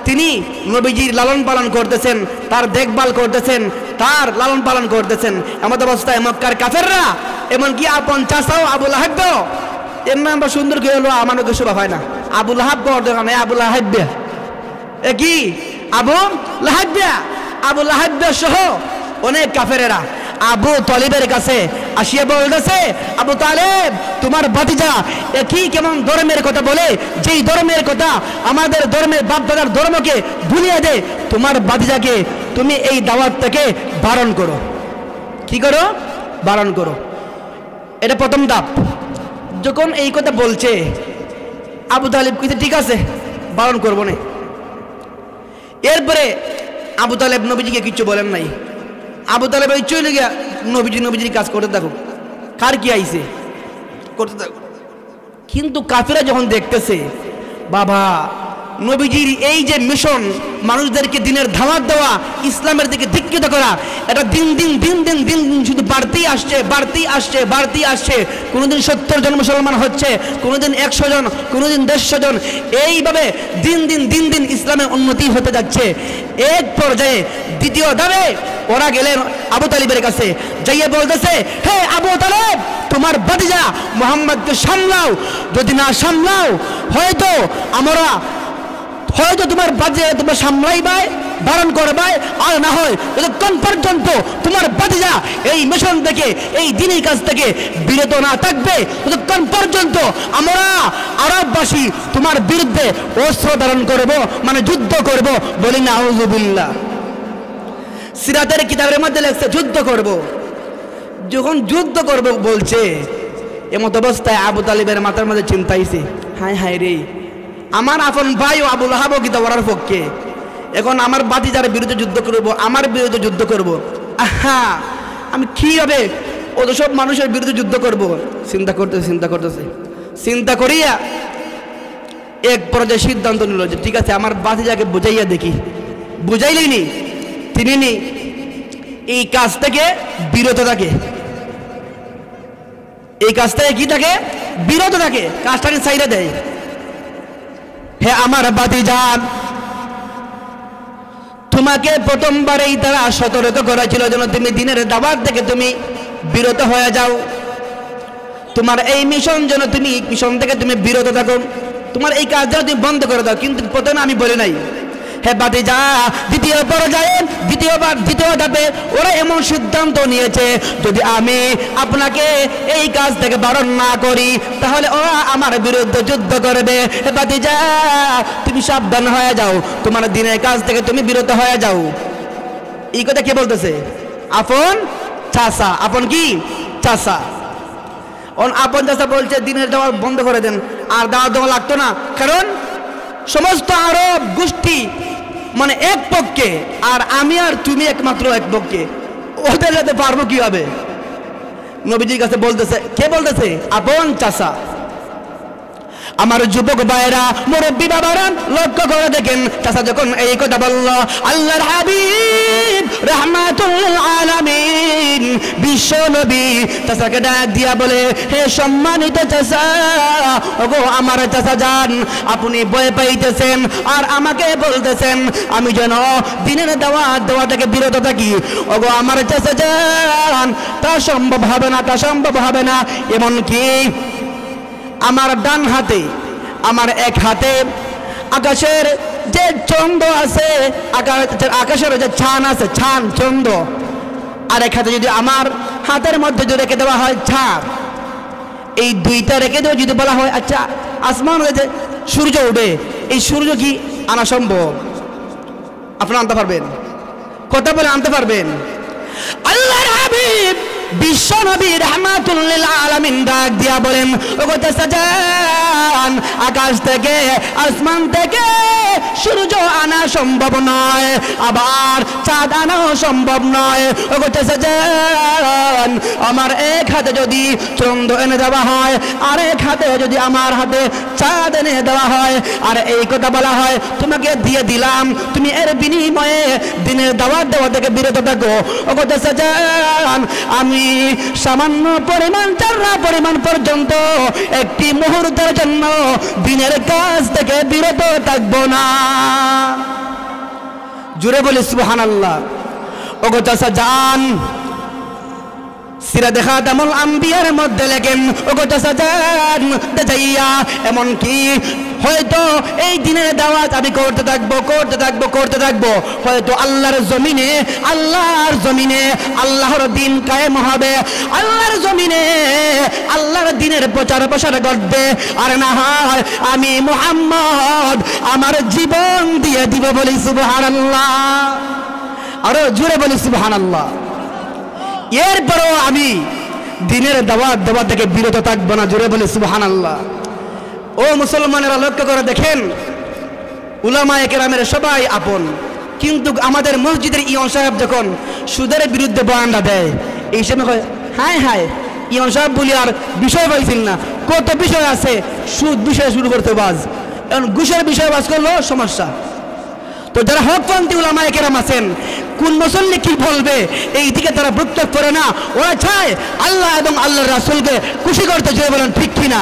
তিনি নবীজির লালন পালন করতেছেন, তার দেখভাল করতেছেন, তার লালন পালন করতেছেন। আমাদের অবস্থায় মক্কার কাফেররা, এমনকি আপন চাচাও আবু লাহাব, এর নাম আমরা সুন্দর করে হলো, আমার কিছু হয় না। আবু লাহাব আবু লাহাব, কি আবু লাহাব সহ অনেক কাফেরেরা আবু তালিবের কাছে আসিয়া বলতেছে, আবু তালেব তোমার ভাতিজা একই কেমন ধর্মের কথা বলে, যেই ধর্মের কথা আমাদের ধর্মের বাপ দাদার ধর্মকে ভুলিয়ে দে। তোমার ভাতিজাকে তুমি এই দাওয়াত থেকে বারণ করো। কি করো? বারণ করো। এটা প্রথম ধাপ। যখন এই কথা বলছে আবু তালিব কইছে ঠিক আছে বারণ করবো না। এরপরে আবু তালেব নবীজিকে কিচ্ছু বলেন নাই। আবু তালেব ওই চলে গিয়া নবীজির কাজ করতে থাকো, কার কি আইছে করতে থাকো। কিন্তু কাফিরা যখন দেখতেছে বাবা নবীজির এই যে মিশন, মানুষদেরকে দিনের ধাওয়াত দেওয়া, ইসলামের দিকে দীক্ষিত করা, এটা দিন দিন শুধু বাড়তেই আসছে। কোনোদিন 70 জন মুসলমান হচ্ছে, কোনোদিন 100 জন, কোনোদিন 150 জন, এইভাবে দিন দিন ইসলামের উন্নতি হতে যাচ্ছে। এক পর্যায়ে দ্বিতীয় ধাপে ওরা গেলেন আবু তালিবের কাছে, যাইয়ে বলতেছে, হে আবু তালেব তোমার ভাতিজা মুহাম্মদকে সামলাও, যদি না সামলাও হয়তো তোমার ভাতিজা তোমার সামলাইবাই, বারণ করবাই, আর না হয় যতক্ষণ পর্যন্ত তোমার ভাতিজা এই মিশন থেকে, এই দ্বীনের কাছ থেকে বিরত না থাকবে, ততক্ষণ পর্যন্ত আমরা আরববাসী তোমার বিরুদ্ধে অস্ত্র ধারণ করব, মানে যুদ্ধ করব। বলি না আউযুবিল্লাহ। সিরাতের কিতাবের মধ্যে লেখছে যুদ্ধ করব। যখন যুদ্ধ করব বলছে, এমত অবস্থায় আবু তালিবের মাথার মধ্যে চিন্তা আইছে, হায় রে, আমার আপন ভাই ও আবু লাহাব কি ওরার পক্ষে, এখন আমার ভাতিজার বিরুদ্ধে যুদ্ধ করব, আমার বিরুদ্ধে যুদ্ধ করব, আহা আমি কিভাবে ও তো সব মানুষের বিরুদ্ধে যুদ্ধ করব। চিন্তা করিয়া এক পর্যায়ে সিদ্ধান্ত নিল যে ঠিক আছে আমার ভাতিজাকে বুঝাইয়া দেখি। বুঝাইলেনি, তিনি এই কাজ থেকে বিরত থাকে, এই কাজ থেকে কি থাকে? বিরত থাকে, কাজটাকে ছাইড়া দেয়। হে আমার ভাতিজা, তোমাকে প্রথমবারেই তারা সতর্ক করেছিল যেন তুমি দিনের দাওয়াত থেকে তুমি বিরত হয়ে যাও, তোমার এই মিশন যেন তুমি মিশন থেকে তুমি বিরত থাকো, তোমার এই কাজ যেন তুমি বন্ধ করে দাও। কিন্তু প্রথমে আমি বলি নাই। হে ভাতিজা, দ্বিতীয় ধাপে ওরা এমন সিদ্ধান্ত নিয়েছে, যদি আমি আপনাকে এই কাজ থেকে বারণ না করি তাহলে ওরা আমার বিরুদ্ধে যুদ্ধ করবে। হে ভাতিজা, তুমি সাবধান হয়ে যাও, তোমার দিনের কাজ থেকে তুমি বিরত হয়ে যাও। এই কথা কে বলতেছে? আপন চাচা। আপন কি? চাচা। আপন চাচা বলছে দিনের দাওয়াত বন্ধ করে দেন, আর দাওয়াত দেওয়া লাগতো না, কারণ সমস্ত আরব গোষ্ঠী মানে এক পক্ষে, আর আমি আর তুমি একমাত্র এক পক্ষে, ওদের সাথে পারবো কিভাবে? নবীজির কাছে বলতেছে, কে বলতেছে? আপন চাচা। আমার যুবক ভাইরা, মুরব্বী বাবারা লক্ষ্য করে দেখেন, চাচা যখন এই কথা বলল, আল্লাহর হাবিব রাহমাতুল আলামিন বিশ্ব নবী চাচাকে ডাক দিয়া বলে, হে সম্মানিত চাচা, ওগো আমার চাচা যান, আপনি ভয় পাইতেছেন আর আমাকে বলতেছেন আমি যেন দিনের দাওয়াত দেওয়া থেকে বিরত থাকি। ওগো আমার চাচা যান, তা সম্ভব হবে না। এমনকি আমার ডান হাতে, আমার এক হাতে আকাশের যে চন্দ্র আছে, আকাশের যে ছান আছে, চন্দ্র, আর এক হাতে যদি আমার হাতের মধ্যে যদি রেখে দেওয়া হয় ছাদ, এই দুইটা রেখে দেওয়া যদি বলা হয় আচ্ছা আসমান যে সূর্য উঠে, এই সূর্য কি আনা সম্ভব? আপনারা আনতে পারবেন? কথা বলে আনতে পারবেন? আল্লাহর হাবিব বিশ্ব নবী রাহমাতুল লিল আলামিন ডাক দিয়া বলেন, ওগো চাচা যান, আকাশ থেকে আসমান থেকে সূর্য আনা সম্ভব নয়, আবার চাঁদ আনাও সম্ভব নয়। ওগো চাচা যান, আমার এক হাতে যদি চন্দ্র এনে দেওয়া হয়, আর এক হাতে যদি আমার হাতে চাঁদ এনে দেওয়া হয়, আর এই কথা বলা হয় তোমাকে দিয়ে দিলাম, তুমি এর বিনিময়ে দিনের দাওয়াত দেওয়া থেকে বিরত থাকো। ওগো চাচা যান, আমি সামান্য পরিমাণ চারা পরিমাণ পর্যন্ত একটি মুহূর্তের জন্য দিনের কাজ থেকে বিরত থাকবো না। জুড়ে বলি সুবহানাল্লাহ। ওগো চাচা যান, সিরাত খাতামুল আম্বিয়ার মধ্যে লেখেন ওগো চাচাজান যাইয়া এমন কি হয়তো এই দিনের দাওয়াত আমি করতে থাকবো হয়তো আল্লাহর জমিনে আল্লাহর দিন কায়েম হবে, আল্লাহর জমিনে আল্লাহর দিনের প্রচার প্রসার ঘটবে। আর না হয় আমি মুহাম্মদ আমার জীবন দিয়ে দিব, বলি সুবহানাল্লাহ, আরো জোরে বলি সুবহানাল্লাহ। এরপরও আমি দিনের দাওয়াত দেওয়া থেকে বিরত থাকবো না, জোরে বলি সুবহানাল্লাহ। ও মুসলমানেরা, লক্ষ্য করে দেখেন, উলামায়ে কেরামের সবাই আপন, কিন্তু আমাদের মসজিদের ইমাম সাহেব যখন সুদের বিরুদ্ধে বয়ানটা দেয়, এই সময় হয় হায় ইমাম সাহেব বলি আর বিষয় পাইছিল না, কত বিষয় আছে, সুদ বিষয়ে শুরু করতে বাজ, এখন ঘুষের বিষয় বাজ করলো সমস্যা। তো যারা হকপন্থী উলামায়ে কেরাম আছেন, কোন মুসল্লি কি বলবে এই দিকে তারা প্রত্যক্ষ করে না, ওরা চায় আল্লাহ এবং আল্লাহর রাসূলকে খুশি করতে, যে বলেন ঠিক কিনা?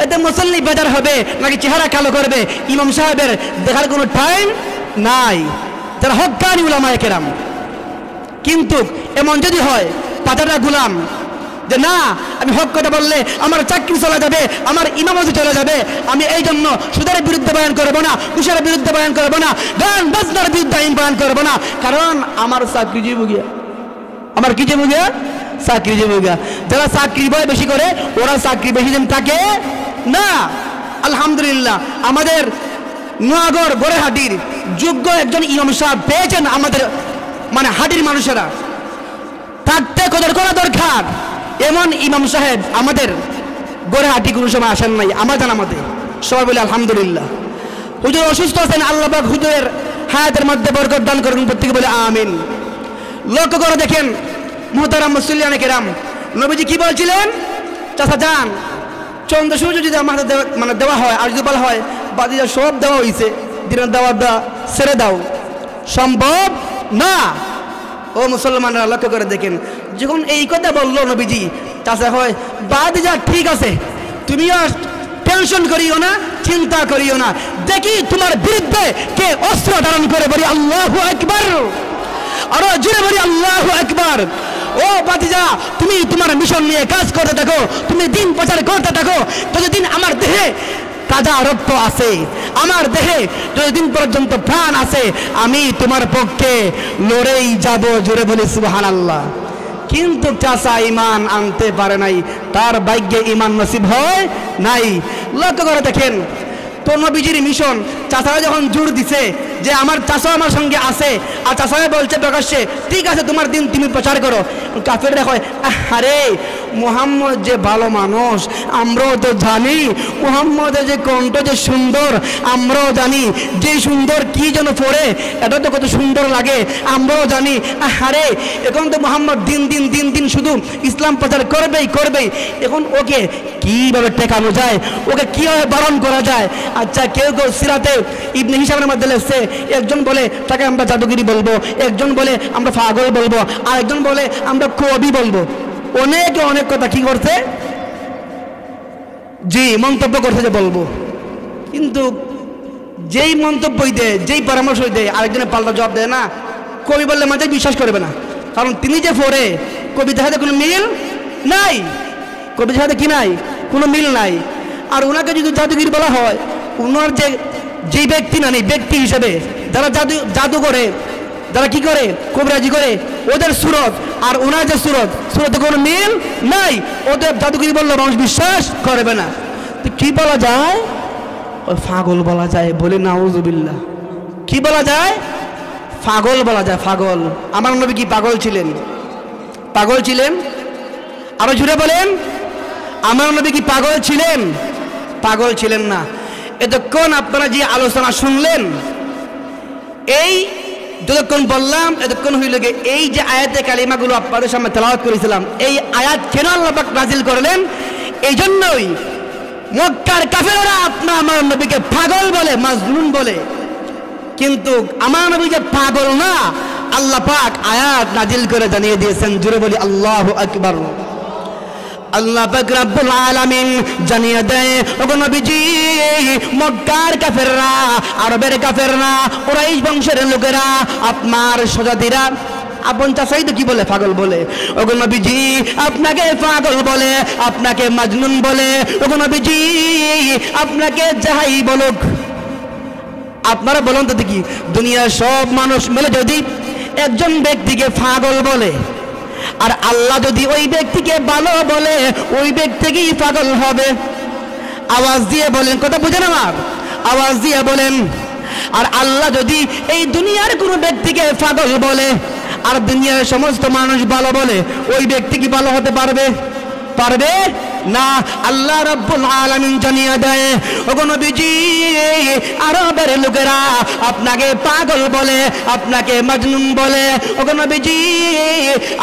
এতে মুসল্লি বেজার হবে নাকি চেহারা কালো করবে, ইমাম সাহেবের দেখার কোনো টাইম নাই, যারা হক্কানি উলামায়ে কেরাম। কিন্তু এমন যদি হয় পাতাটা গুলাম যে না, আমি হক কথা বললে আমার চাকরি চলে যাবে, আমার ইমামতি চলে যাবে, আমি এই জন্য সুদের বিরুদ্ধে বয়ান করবো না, ঘুষের বিরুদ্ধে বয়ান করবো না, গান বাজনার বিরুদ্ধে আমি বয়ান করবো না, কারণ আমার চাকরি জীব গিয়া, আমার কি জীব গিয়া, চাকরি জীব গিয়া। যারা চাকরি ভয় বেশি করে ওরা চাকরি বেশি দিন থাকে না। আলহামদুলিল্লাহ, আমাদের নোয়াগড় গোড়েহাটির যোগ্য একজন ইমাম সাহেব পেয়েছেন আমাদের মানে হাটির মানুষেরা, থাকতে কদর করা দরকার। এমন ইমাম সাহেব আমাদের গোড়েহাটি কোনো সময় আসেন নাই আমার জানা মতে, সবাই বলে আলহামদুলিল্লাহ। হুজুর অসুস্থ আছেন, আল্লাহ পাক হুজুরের হায়াতের মধ্যে বরকত দান করুন, প্রত্যেকে বলে আমিন। লক্ষ্য করে দেখেন মুহতারাম মুসল্লিয়ানে কেরাম, নবীজি কি বলছিলেন? চাচা যান, চন্দ্র সূর্য যদি আমার মানে দেওয়া হয় আর যদি বলা হয় বাদি সব দেওয়া হয়েছে, দিনের দাওয়াত ছেড়ে দাও, সম্ভব না। ও মুসলমানরা, লক্ষ্য করে দেখেন, যখন এই কথা বললো নবীজি, চাচা হয় বাদি যা ঠিক আছে, তুমিও টেনশন করিও না, চিন্তা করিও না, দেখি তোমার বিরুদ্ধে কে অস্ত্র ধারণ করে, বলি আল্লাহু আকবার, আরো জোরে বলি আল্লাহু আকবার। ও বাতিজা, তুমি তোমার মিশন নিয়ে কাজ করতে থাকো, তুমি দিন প্রচার করতে থাকো, যতদিন আমার দেহে তাজা রক্ত আছে, আমার দেহে যতদিন পর্যন্ত প্রাণ আছে, আমি তোমার পক্ষে লড়েই যাব, জোরে বলি সুবহানাল্লাহ। কিন্তু চাচা ইমান আনতে পারে নাই, তার ভাগ্যে ইমান নসিব হয় নাই। লক্ষ্য করে দেখেন তো নবীজির মিশন, চাচারা যখন জোর দিছে যে আমার চাচা আমার সঙ্গে আছে, আর চাচারা বলছে প্রকাশ্যে ঠিক আছে তোমার দিন তুমি প্রচার করো, কাফেররা কয় আরে মুহাম্মদ যে ভালো মানুষ, আমরাও তো জানি মুহাম্মদের যে কণ্ঠ যে সুন্দর, আমরাও জানি যে সুন্দর কি যেন পড়ে, এটা তো কত সুন্দর লাগে, আমরাও জানি। আরে এখন তো মুহাম্মদ দিন দিন শুধু ইসলাম প্রচার করবেই, এখন ওকে কিভাবে টেকানো যায়, ওকে কিভাবে বারণ করা যায়? আচ্ছা, কেউ সিরাতে ইবনে হিশামের মধ্যে লেখছে, একজন বলে তাকে আমরা জাদুগিরি বলবো, একজন বলে আমরা পাগল বলবো, আর একজন বলে আমরা কবি বলবো। অনেকে অনেক কথা কি করছে, জি মন্তব্য করছে যে বলবো, কিন্তু যেই মন্তব্যই দেয়, যেই পরামর্শ দেয়, আরেকজনের পাল্টা জবাব দেয় না। কবি বললে মাঝে বিশ্বাস করবে না, কারণ তিনি যে পড়ে কবিতার সাথে কোনো মিল নাই, কবিতার সাথে কি নাই, কোনো মিল নাই। আর ওনাকে যদি জাদুগিরি বলা হয়, ওনার যেই ব্যক্তি না নেই, ব্যক্তি হিসেবে যারা জাদু করে, যারা কি করে কবিরাজি করে, ওদের সুরত আর ওনার যে সুরতে কোনো মিল নাই, ওদের জাদুগিরি বললে মানুষ বিশ্বাস করবে না। তো কি বলা যায়? ওই পাগল বলা যায়, বলে নাউজুবিল্লাহ। কি বলা যায়? পাগল বলা যায়, পাগল। আমার নবী কি পাগল ছিলেন? পাগল ছিলেন? আরো জুড়ে বলেন, আমার নবী কি পাগল ছিলেন? পাগল ছিলেন না। এতক্ষণ আপনারা যে আলোচনা শুনলেন, এই যতক্ষণ বললাম এতক্ষণ হইল গে, এই যে আয়াতে কালিমাগুলো আপনাদের সামনে তেলাওয়াত করেছিলাম, এই আয়াত কেন আল্লাহ পাক নাজিল করলেন? এই জন্যই মক্কার কাফেররা আমার নবীকে পাগল বলে, মাজনুন বলে, কিন্তু আমার নবী যে পাগল না, আল্লাহ পাক আয়াত নাজিল করে জানিয়ে দিয়েছেন। জুড়ে বলি আল্লাহু আকবার। আল্লাহ পাক রব্বুল আলামিন জানিয়ে দেয়, ওগো নবীজি, মক্কার কাফেররা, আরবের কাফেররা, কুরাইশ বংশের লোকেরা, আপনার স্বজাতিরা আপন চাচাই তো কি বলে পাগল বলে। ওগো নবীজি আপনাকে পাগল বলে, আপনাকে মাজনুন বলে, ওগো নবীজি আপনাকে যাই বলুক। আপনারা বলুন তো দেখি, দুনিয়ার সব মানুষ মিলে যদি একজন ব্যক্তিকে পাগল বলে, আর আল্লাহ যদি ওই ব্যক্তিকে ভালো বলে, ওই ব্যক্তিকেই পাগল হবে। আওয়াজ দিয়ে বলেন, কথা বুঝেন আমার? আওয়াজ দিয়ে বলেন। আর আল্লাহ যদি এই দুনিয়ার কোনো ব্যক্তিকে পাগল বলে, আর দুনিয়ার সমস্ত মানুষ ভালো বলে, ওই ব্যক্তি কি ভালো হতে পারবে? পারবে না। আল্লাহ রাব্বুল আলামিন জানিয়ে দেয়, ওগো নবীজি আরবের লোকেরা আপনাকে পাগল বলে, আপনাকে মাজনুন বলে। ওগো নবীজি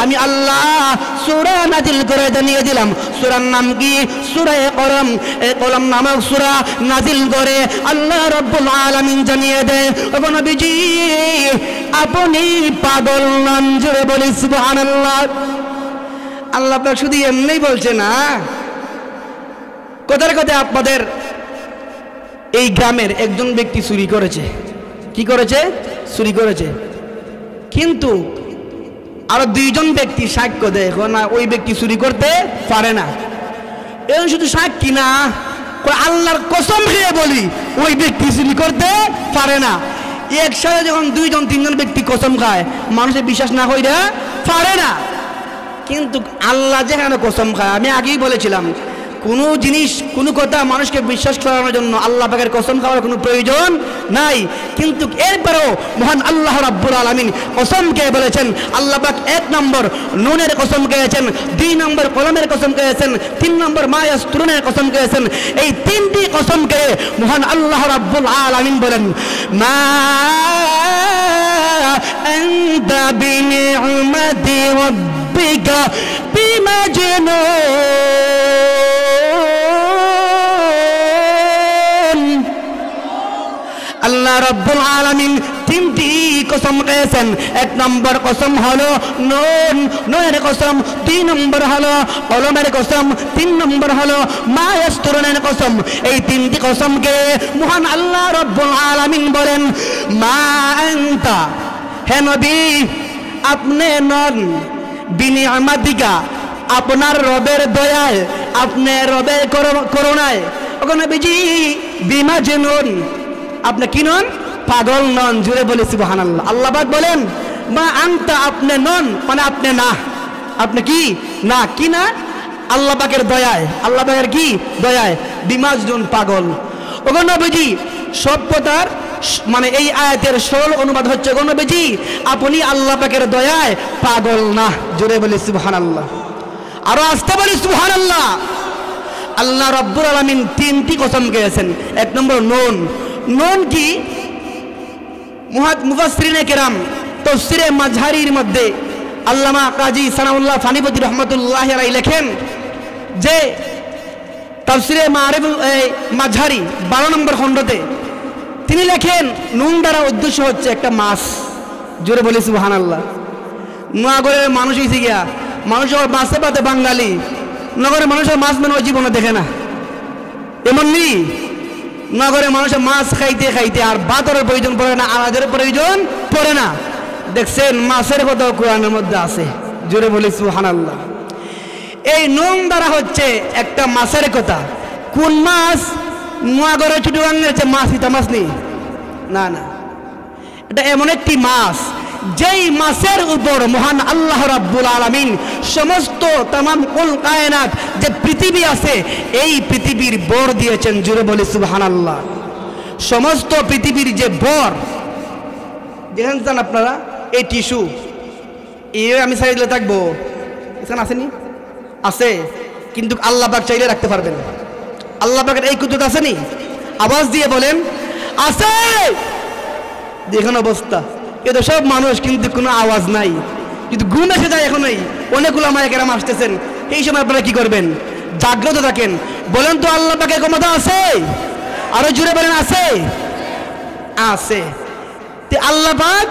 আমি আল্লাহ সূরা নাজিল করে জানিয়ে দিলাম। সূরার নাম কি? সূরা কলম। এই কলম নামক সূরা নাজিল করে আল্লাহ রাব্বুল আলামিন জানিয়ে দেয়, ওগো নবীজি আপনি পাগল নন। জোরে বলি সুবহানাল্লাহ। আল্লাহ পাক শুধু এমনি বলছে না, কথার কথা আপনাদের এই গ্রামের একজন ব্যক্তি চুরি করেছে। কি করেছে? চুরি করেছে। কিন্তু আরো দুইজন ব্যক্তি সাক্ষ্য দেয়, না ওই ব্যক্তি চুরি করতে পারে না। এখন শুধু সাক্ষী না, আল্লাহর কসম খেয়ে বলি ওই ব্যক্তি চুরি করতে পারে না। একসাথে যখন দুইজন তিনজন ব্যক্তি কসম খায়, মানুষের বিশ্বাস না হইলে পারে না। কিন্তু আল্লাহ যেখানে কসম খায়, আমি আগেই বলেছিলাম, কোনো জিনিস কোনো কথা মানুষকে বিশ্বাস করানোর জন্য আল্লাহ পাকের কসম খাওয়ার কোনো প্রয়োজন নাই। কিন্তু এরপরেও মহান আল্লাহ রাব্বুল আলামিন কসম খেয়ে বলেছেন। আল্লাহ পাক 1 নম্বর নুনের কসম খেয়েছেন, 2 নম্বর কলমের কসম খেয়েছেন, 3 নম্বর মা ইয়াসতুরুনের কসম খেয়েছেন। এই 3টি কসম খেয়ে মহান আল্লাহ রাব্বুল আলামিন বলেন, মা আনতা বিনি'মাতি রাব্বিকা বিমাজনুন। আল্লাহ রাব্বুল আলামিন 3টি কসম খেয়েছেন। 1 নম্বর কসম হলো নুন, নুনের কসম। 2 নম্বর হলো কলমের কসম। 3 নম্বর হলো মা ইয়াসতুরুনের কসম। এই 3টি কসমকে মহান আল্লাহ রাব্বুল আলামিন বলেন, মা আনতা, হে নবী আপনি নন, বিনি'মাতিকা আপনার রবের দয়ায়, আপনার রবের করুণায়, ওগো নবীজি বিমাজনুন আপনি কি নন? পাগল নন। জুড়ে বলি সুবহানাল্লাহ। আল্লাহ পাক বলেন, মা আনতা আপনি নন, মানে আপনি না। আপনি কি না? কি না? আল্লাহ পাকের দয়ায়, আল্লাহ পাকের কি দয়ায় বিমাজনুন পাগল। ওগো নবীজি সব কথার মানে এই আয়াতের সরল অনুবাদ হচ্ছে, ওগো নবীজি আপনি আল্লাহ পাকের দয়ায় পাগল না। জুড়ে বলি সুবহানাল্লাহ। আরো আসতে বলি সুবহানাল্লাহ। আল্লাহ রাব্বুল আলামিন 3টি কসম খেয়েছেন। 1 নম্বর নুন। নুন কি? মুফাসসিরিনে কেরাম তাফসীরে মাঝহারির মধ্যে আল্লামা কাজী সানাউল্লাহ ফানিপতি রহমাতুল্লাহি আলাইহি লেখেন যে তাফসীরে মারিফুল মাঝহারি 12 নম্বর খণ্ডতে তিনি লেখেন, নুন দ্বারা উদ্দেশ্য হচ্ছে একটা মাছ। জোরে বলি সুবহানাল্লাহ। নগরের মানুষ হয়েছে গিয়া, মানুষ মাছে পাতে বাঙালি, নগরের মানুষের মাছ মনে হয় জীবনে দেখে না, এমন নেই। নগরে মানুষের মাছ খাইতে খাইতে আর ভাতের প্রয়োজন পড়ে না, আনাজের প্রয়োজন পড়ে না। দেখছেন মাছের কথা কোরআনের মধ্যে আছে। জোরে বলি সুবহানাল্লাহ। এই নুন দ্বারা হচ্ছে একটা মাছের কথা। কোন মাছ? নগরে চুটুগাঙ্গের যে মাছ, ইতা মাছ নেই, না না, এটা এমন একটি মাছ যেই মাছের উপর মহান আল্লাহ রাব্বুল আলামিন সমস্ত তামাম কুল কায়নাত যে পৃথিবী আছে এই পৃথিবীর বর দিয়েছেন। জুড়ে বলি সুবহানাল্লাহ। সমস্ত পৃথিবীর যে বর দেখেন চান আপনারা, এই টিস্যু এই আমি চাইলে থাকবো, এখানে আসেনি? আছে, কিন্তু আল্লাহ পাক চাইলে রাখতে পারবেন। আল্লাহ পাকের এই কুদরত আসেনি? আওয়াজ দিয়ে বলেন আছে। দেখুন অবস্থা, এ তো সব মানুষ, কিন্তু কোনো আওয়াজ নাই। কিন্তু ঘুম এসে যায় এখনই, অনেকগুলো মায়েকেরাম আসতেছেন। এই সময় আপনারা কি করবেন? জাগ্রত থাকেন। বলেন তো আল্লাহ পাকের ক্ষমতা আছে? আরো জুড়ে বলেন আছে। আছে। আল্লাহ পাক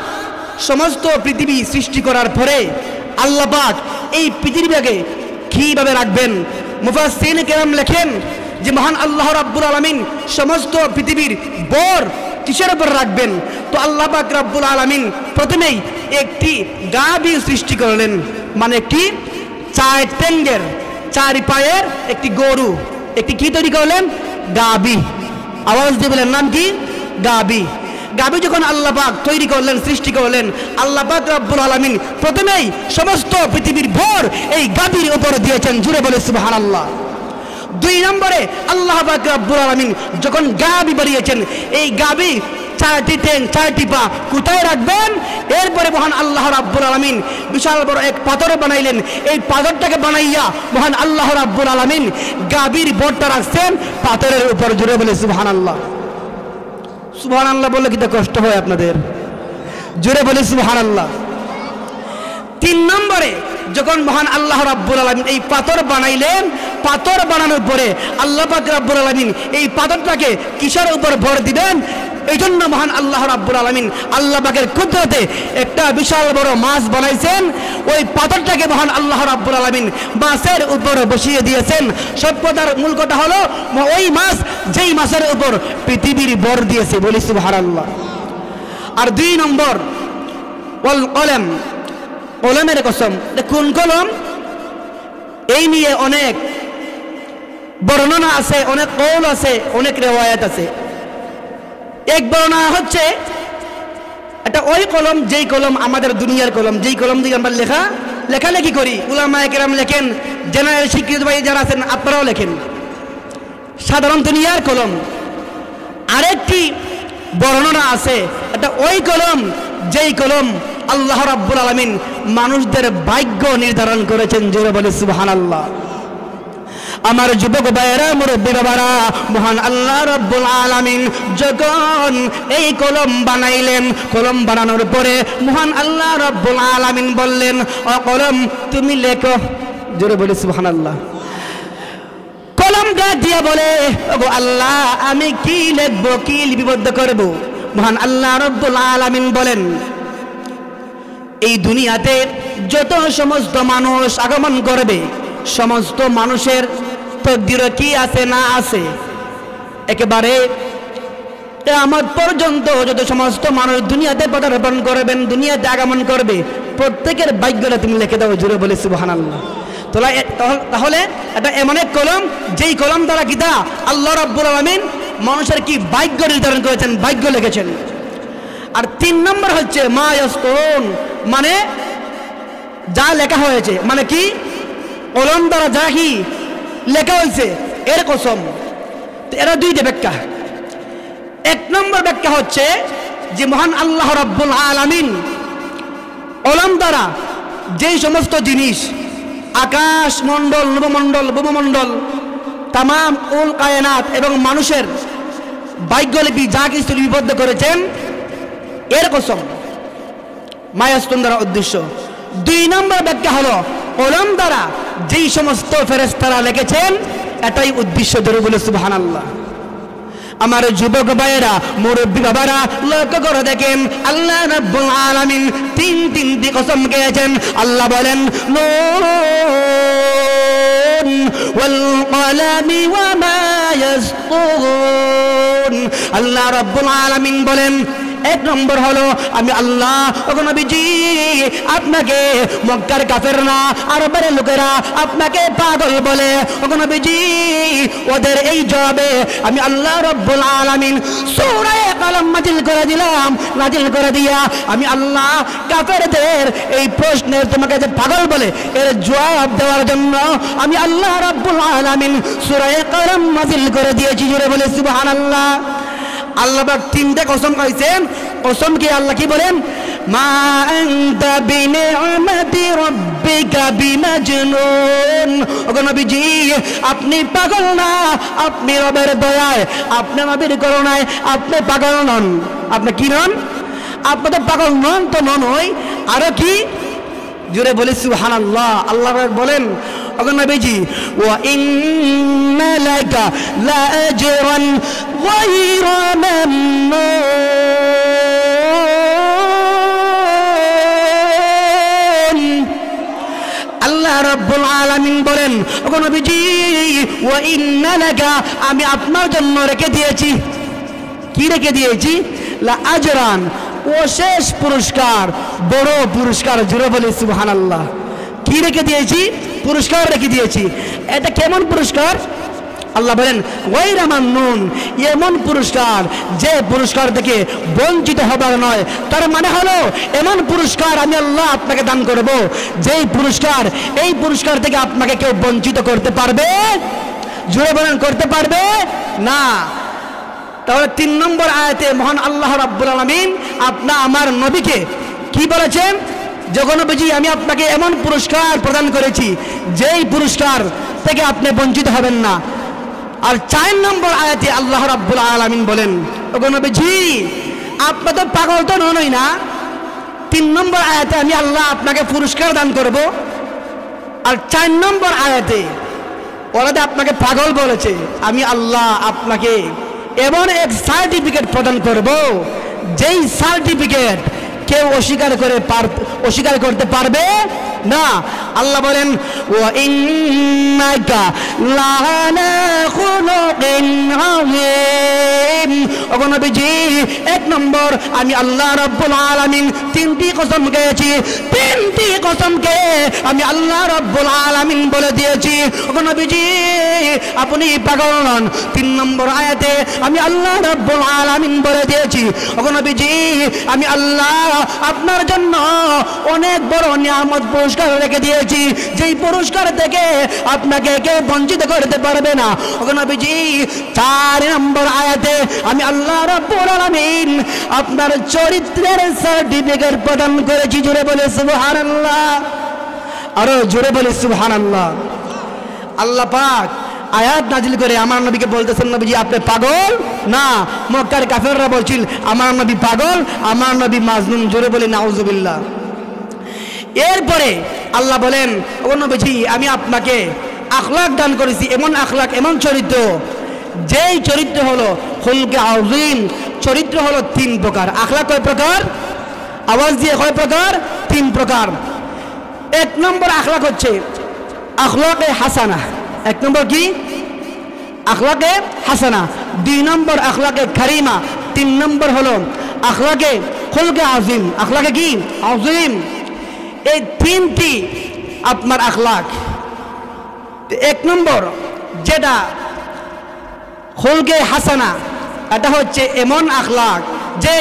সমস্ত পৃথিবী সৃষ্টি করার পরে আল্লাহ পাক এই পৃথিবীকে কিভাবে রাখবেন? মুফাসসিরিনে কেরাম লেখেন যে মহান আল্লাহ রাব্বুল আলামিন সমস্ত পৃথিবীর বর কিসের উপর রাখবেন? তো আল্লাহ পাক রব্বুল আলামিন প্রথমেই একটি গাভী সৃষ্টি করলেন, মানে একটি 4 ঠ্যাঙ্গের 4 পায়ের একটি গরু, একটি কি তৈরি করলেন? গাভী। আওয়াজ দিয়ে বলেন নাম কি? গাভী। গাভী যখন আল্লাহ পাক তৈরি করলেন, সৃষ্টি করলেন, আল্লাহ পাক রব্বুল আলামিন প্রথমেই সমস্ত পৃথিবীর ভর এই গাভীর উপর দিয়েছেন। জুড়ে বলে সুবহানাল্লাহ। 2 নম্বরে আল্লাহ পাক রব্বুল আলামিন যখন গাভী বানিয়েছেন, এই গাভী 4টি ঠ্যাং 4টি পা কোথায় রাখবেন? এরপরে মহান আল্লাহ রাব্বুল আলামিন বিশাল বড় এক পাথর বানাইলেন। এই পাথরটাকে বানাইয়া মহান আল্লাহ রাব্বুল আলামিন গাভীর বরটা রাখছেন পাথরের উপর। জুড়ে বলে সুবহানাল্লাহ। সুবহানাল্লাহ বললে কি কষ্ট হয় আপনাদের? জুড়ে বলে সুবহানাল্লাহ। 3 নম্বরে যখন মহান আল্লাহ রাব্বুল আলামিন এই পাথর বানাইলেন, পাথর বানানোর পরে আল্লাহ পাক রাব্বুল আলামিন এই পাথরটাকে কিসের উপর ভর দিবেন? এই জন্য মহান আল্লাহ রাব্বুল আলামিন আল্লাহ পাকের কুদরতে একটা বিশাল বড় মাছ বানাইছেন। ওই পাথরটাকে মহান আল্লাহ রাব্বুল আলামিন মাছের উপর বসিয়ে দিয়েছেন। সব কথার মূল কথা হলো ওই মাছ যেই মাছের উপর পৃথিবীর ভর দিয়েছে। বলি সুবহানাল্লাহ। আর 2 নম্বর ওয়াল কলম, কলমের কসম। কোন কলম? এই নিয়ে অনেক বর্ণনা আছে, অনেক কৌল আছে, অনেক রিওয়ায়াত আছে। এক বর্ণনা হচ্ছে এটা ওই কলম যেই কলম আমাদের দুনিয়ার কলম, যেই কলম দিয়ে আমরা লেখালেখি করি। উলামায়ে কেরাম লেখেন, জেনারেল শিক্ষিত ভাই যারা আছেন আপনারাও লেখেন, সাধারণ দুনিয়ার কলম। আরেকটি বর্ণনা আছে এটা ওই কলম যেই কলম আল্লাহ রাব্বুল আলামিন মানুষদের ভাগ্য নির্ধারণ করেছেন। জোরে বলে সুবহানাল্লাহ। আমার যুবক ভাইয়েরা, মুরব্বী বাবারা, মহান আল্লাহ রাব্বুল আলামিন যখন এই কলম বানাইলেন, কলম বানানোর পরে মহান আল্লাহ রাব্বুল আলামিন বললেন, ও কলম তুমি লেখো। জোরে বলে সুবহানাল্লাহ। কলমটা দিয়ে বলে, ওগো আল্লাহ আমি কি লিখবো, কি লিপিবদ্ধ করব? মহান আল্লাহ রাব্বুল আলামিন বলেন, এই দুনিয়াতে যত সমস্ত মানুষ আগমন করবে, সমস্ত মানুষের তকদিরে কি আছে না আছে, একেবারে কিয়ামত পর্যন্ত যত সমস্ত মানুষ দুনিয়াতে পদার্পণ করবেন, দুনিয়াতে আগমন করবে, প্রত্যেকের ভাগ্যটা তুমি লিখে দাও। জুড়ে বলে সুবহানাল্লাহ। তাহলে এটা এমন এক কলম যেই কলম দ্বারা কিতা আল্লাহ রাব্বুল আলামিন মানুষের কি ভাগ্য নির্ধারণ করেছেন, ভাগ্য লিখেছেন। আর 3 নম্বর হচ্ছে মা ইয়াসতুরুন, মানে যা লেখা হয়েছে, মানে কি কলম দ্বারা যা কি লেখা হয়েছে এর কসম। তো এরা 2টা ব্যাখ্যা। 1 নম্বর ব্যাখ্যা হচ্ছে যে মহান আল্লাহ রাব্বুল আলামিন কলম দ্বারা যেই সমস্ত জিনিস আকাশ মণ্ডল, নবমণ্ডল, ভূমণ্ডল, তামাম উল কায়নাত এবং মানুষের ভাগ্যলিপি যা কিছু লিপিবদ্ধ করেছেন এর কসম। মায়াস্তুন দ্বারা উদ্দেশ্য। 2 নম্বর ব্যাখ্যা হলো কলম দ্বারা যেই সমস্ত ফেরেশতারা লিখেছেন এটাই উদ্দেশ্য। ধরে বলে সুবহানাল্লাহ। আমার যুবক ভাইয়েরা, মুরব্বী বাবারা, লক্ষ্য করে দেখেন আল্লাহ রাব্বুল আলামিন 3টি কসম খেয়েছেন। আল্লাহ বলেন নুন ওয়াল কলামি ওয়া মা ইয়াসতুরুন। আল্লাহ রাব্বুল আলামিন বলেন 1 নম্বর হলো আমি আল্লাহ, ওগো নবীজি আপনাকে মক্কার কাফেররা, আরবের লোকেরা আপনাকে পাগল বলে। ওগো নবীজি ওদের এই জবাবে আমি আল্লাহ রাব্বুল আলামিন সূরা কলম নাজিল করে দিলাম। নাজিল করে দিয়া আমি আল্লাহ কাফেরদের এই প্রশ্নের তোমাকে যে পাগল বলে এর জবাব দেওয়ার জন্য আমি আল্লাহ রাব্বুল আলামিন সূরা কলম নাজিল করে দিয়েছি। জোরে বলে সুবহানাল্লাহ। আল্লাহ পাক 3টা কসম খাইছেন। কসম কি আল্লাহ কি বলেন? মা আনতা বিনিআমাতি রাব্বিকা বিমাজনুন। ওগো নবীজি আপনি পাগল না, আপনি রবের দয়ায়, আপনি নবীর করুণায় আপনি পাগল নন। আপনি কি নন? আপনি তো পাগল নন, তো নন হই আরো কি? জোরে বলি সুবহানাল্লাহ। আল্লাহ বলেন ওগো নবীজি ওয়া ইন্না লাকা লাআজরান গায়রা মামনুন। আল্লাহ রাব্বুল আলামিন বলেন ওগো নবীজি ওয়া ইন্না লাকা আমি আপনার জন্য রেখে দিয়েছি কি রেখে দিয়েছি? লা আজরান, অশেষ পুরস্কার, বড় পুরস্কার। জোরে বলি সুবহানাল্লাহ। কি রেখে দিয়েছি? পুরস্কার রেখে দিয়েছি। এটা কেমন পুরস্কার? আল্লাহ বলেন গায়রা মামনুন, এমন পুরস্কার যে পুরস্কার থেকে বঞ্চিত হবার নয়। তার মানে হলো এমন পুরস্কার আমি আল্লাহ আপনাকে দান করব, যেই পুরস্কার, এই পুরস্কার থেকে আপনাকে কেউ বঞ্চিত করতে পারবে? জোরে বলেন, করতে পারবে না। তাহলে 3 নম্বর আয়াতে মহান আল্লাহ রাব্বুল আলামিন আপনা আমার নবীকে কি বলেছেন? যখন নবীজি আমি আপনাকে এমন পুরস্কার প্রদান করেছি যেই পুরস্কার থেকে আপনি বঞ্চিত হবেন না। আর 4 নম্বর আয়াতে আল্লাহ রাব্বুল আলামিন বলেন, ওগো নবীজি আপনি তো পাগল তো ননই না। 3 নম্বর আয়াতে আমি আল্লাহ আপনাকে পুরস্কার দান করব, আর 4 নম্বর আয়াতে ওরা আপনাকে পাগল বলেছে, আমি আল্লাহ আপনাকে এমন এক সার্টিফিকেট প্রদান করব যেই সার্টিফিকেট কেউ অস্বীকার করতে পারবে না। আল্লাহ বলেন ওয়া ইন্নাকা লাআলা খুলুকিন আযীম। ওগো নবীজি 1 নম্বর আমি আল্লাহ রাব্বুল আলামিন 3টি কসম খেয়েছি, 3টি কসমকে আমি আল্লাহ রাব্বুল আলামিন বলে দিয়েছি। ওগো নবীজি আপনি পাগল নন। 3 নম্বর আয়াতে আমি আল্লাহ রাব্বুল আলামিন বলে দিয়েছি, ওগো নবীজি আমি আল্লাহ আপনার জন্য অনেক বড় নিয়ামত পুরস্কার রেখে দিয়েছি, যেই পুরস্কার থেকে আপনাকে কেউ বঞ্চিত করতে পারবে না। ওগো নবীজি 4 নম্বর আয়াতে আমি আল্লাহ রাব্বুল আলামিন আপনার চরিত্রের সার্টিফিকেট প্রদান করেছি। জোরে বলে সুবহানাল্লাহ, আরো জোরে বলে সুবহানাল্লাহ। আল্লাহ পাক আয়াত নাজিল করে আমার নবীকে বলতেছেন, নবীজি আপনি পাগল না। মক্কার কাফেররা বলছিল আমার নবী পাগল, আমার নবী মাজনুন। জোরে বলে নাউজুবিল্লাহ। এরপরে আল্লাহ বলেন, ও নবীজি আমি আপনাকে আখলাক দান করেছি, এমন আখলাক, এমন চরিত্র, যেই চরিত্র হলো খুলকে আযীম। চরিত্র হলো 3 প্রকার। আখলাক কয় প্রকার? আওয়াজ দিয়ে কয় প্রকার? 3 প্রকার। 1 নম্বর আখলাক হচ্ছে আখলাকে হাসানা। 1 নম্বর কি? আখলাকে হাসানা। 2 নম্বর আখলাকে কারিমা। 3 নম্বর হলো আখলাকে খুলকে আযীম। আখলাকে কি? আযীম। এই 3টি আপনার আখলাক। 1 নম্বর যেটা খুলকে হাসানা, এটা হচ্ছে এমন আখলাক যে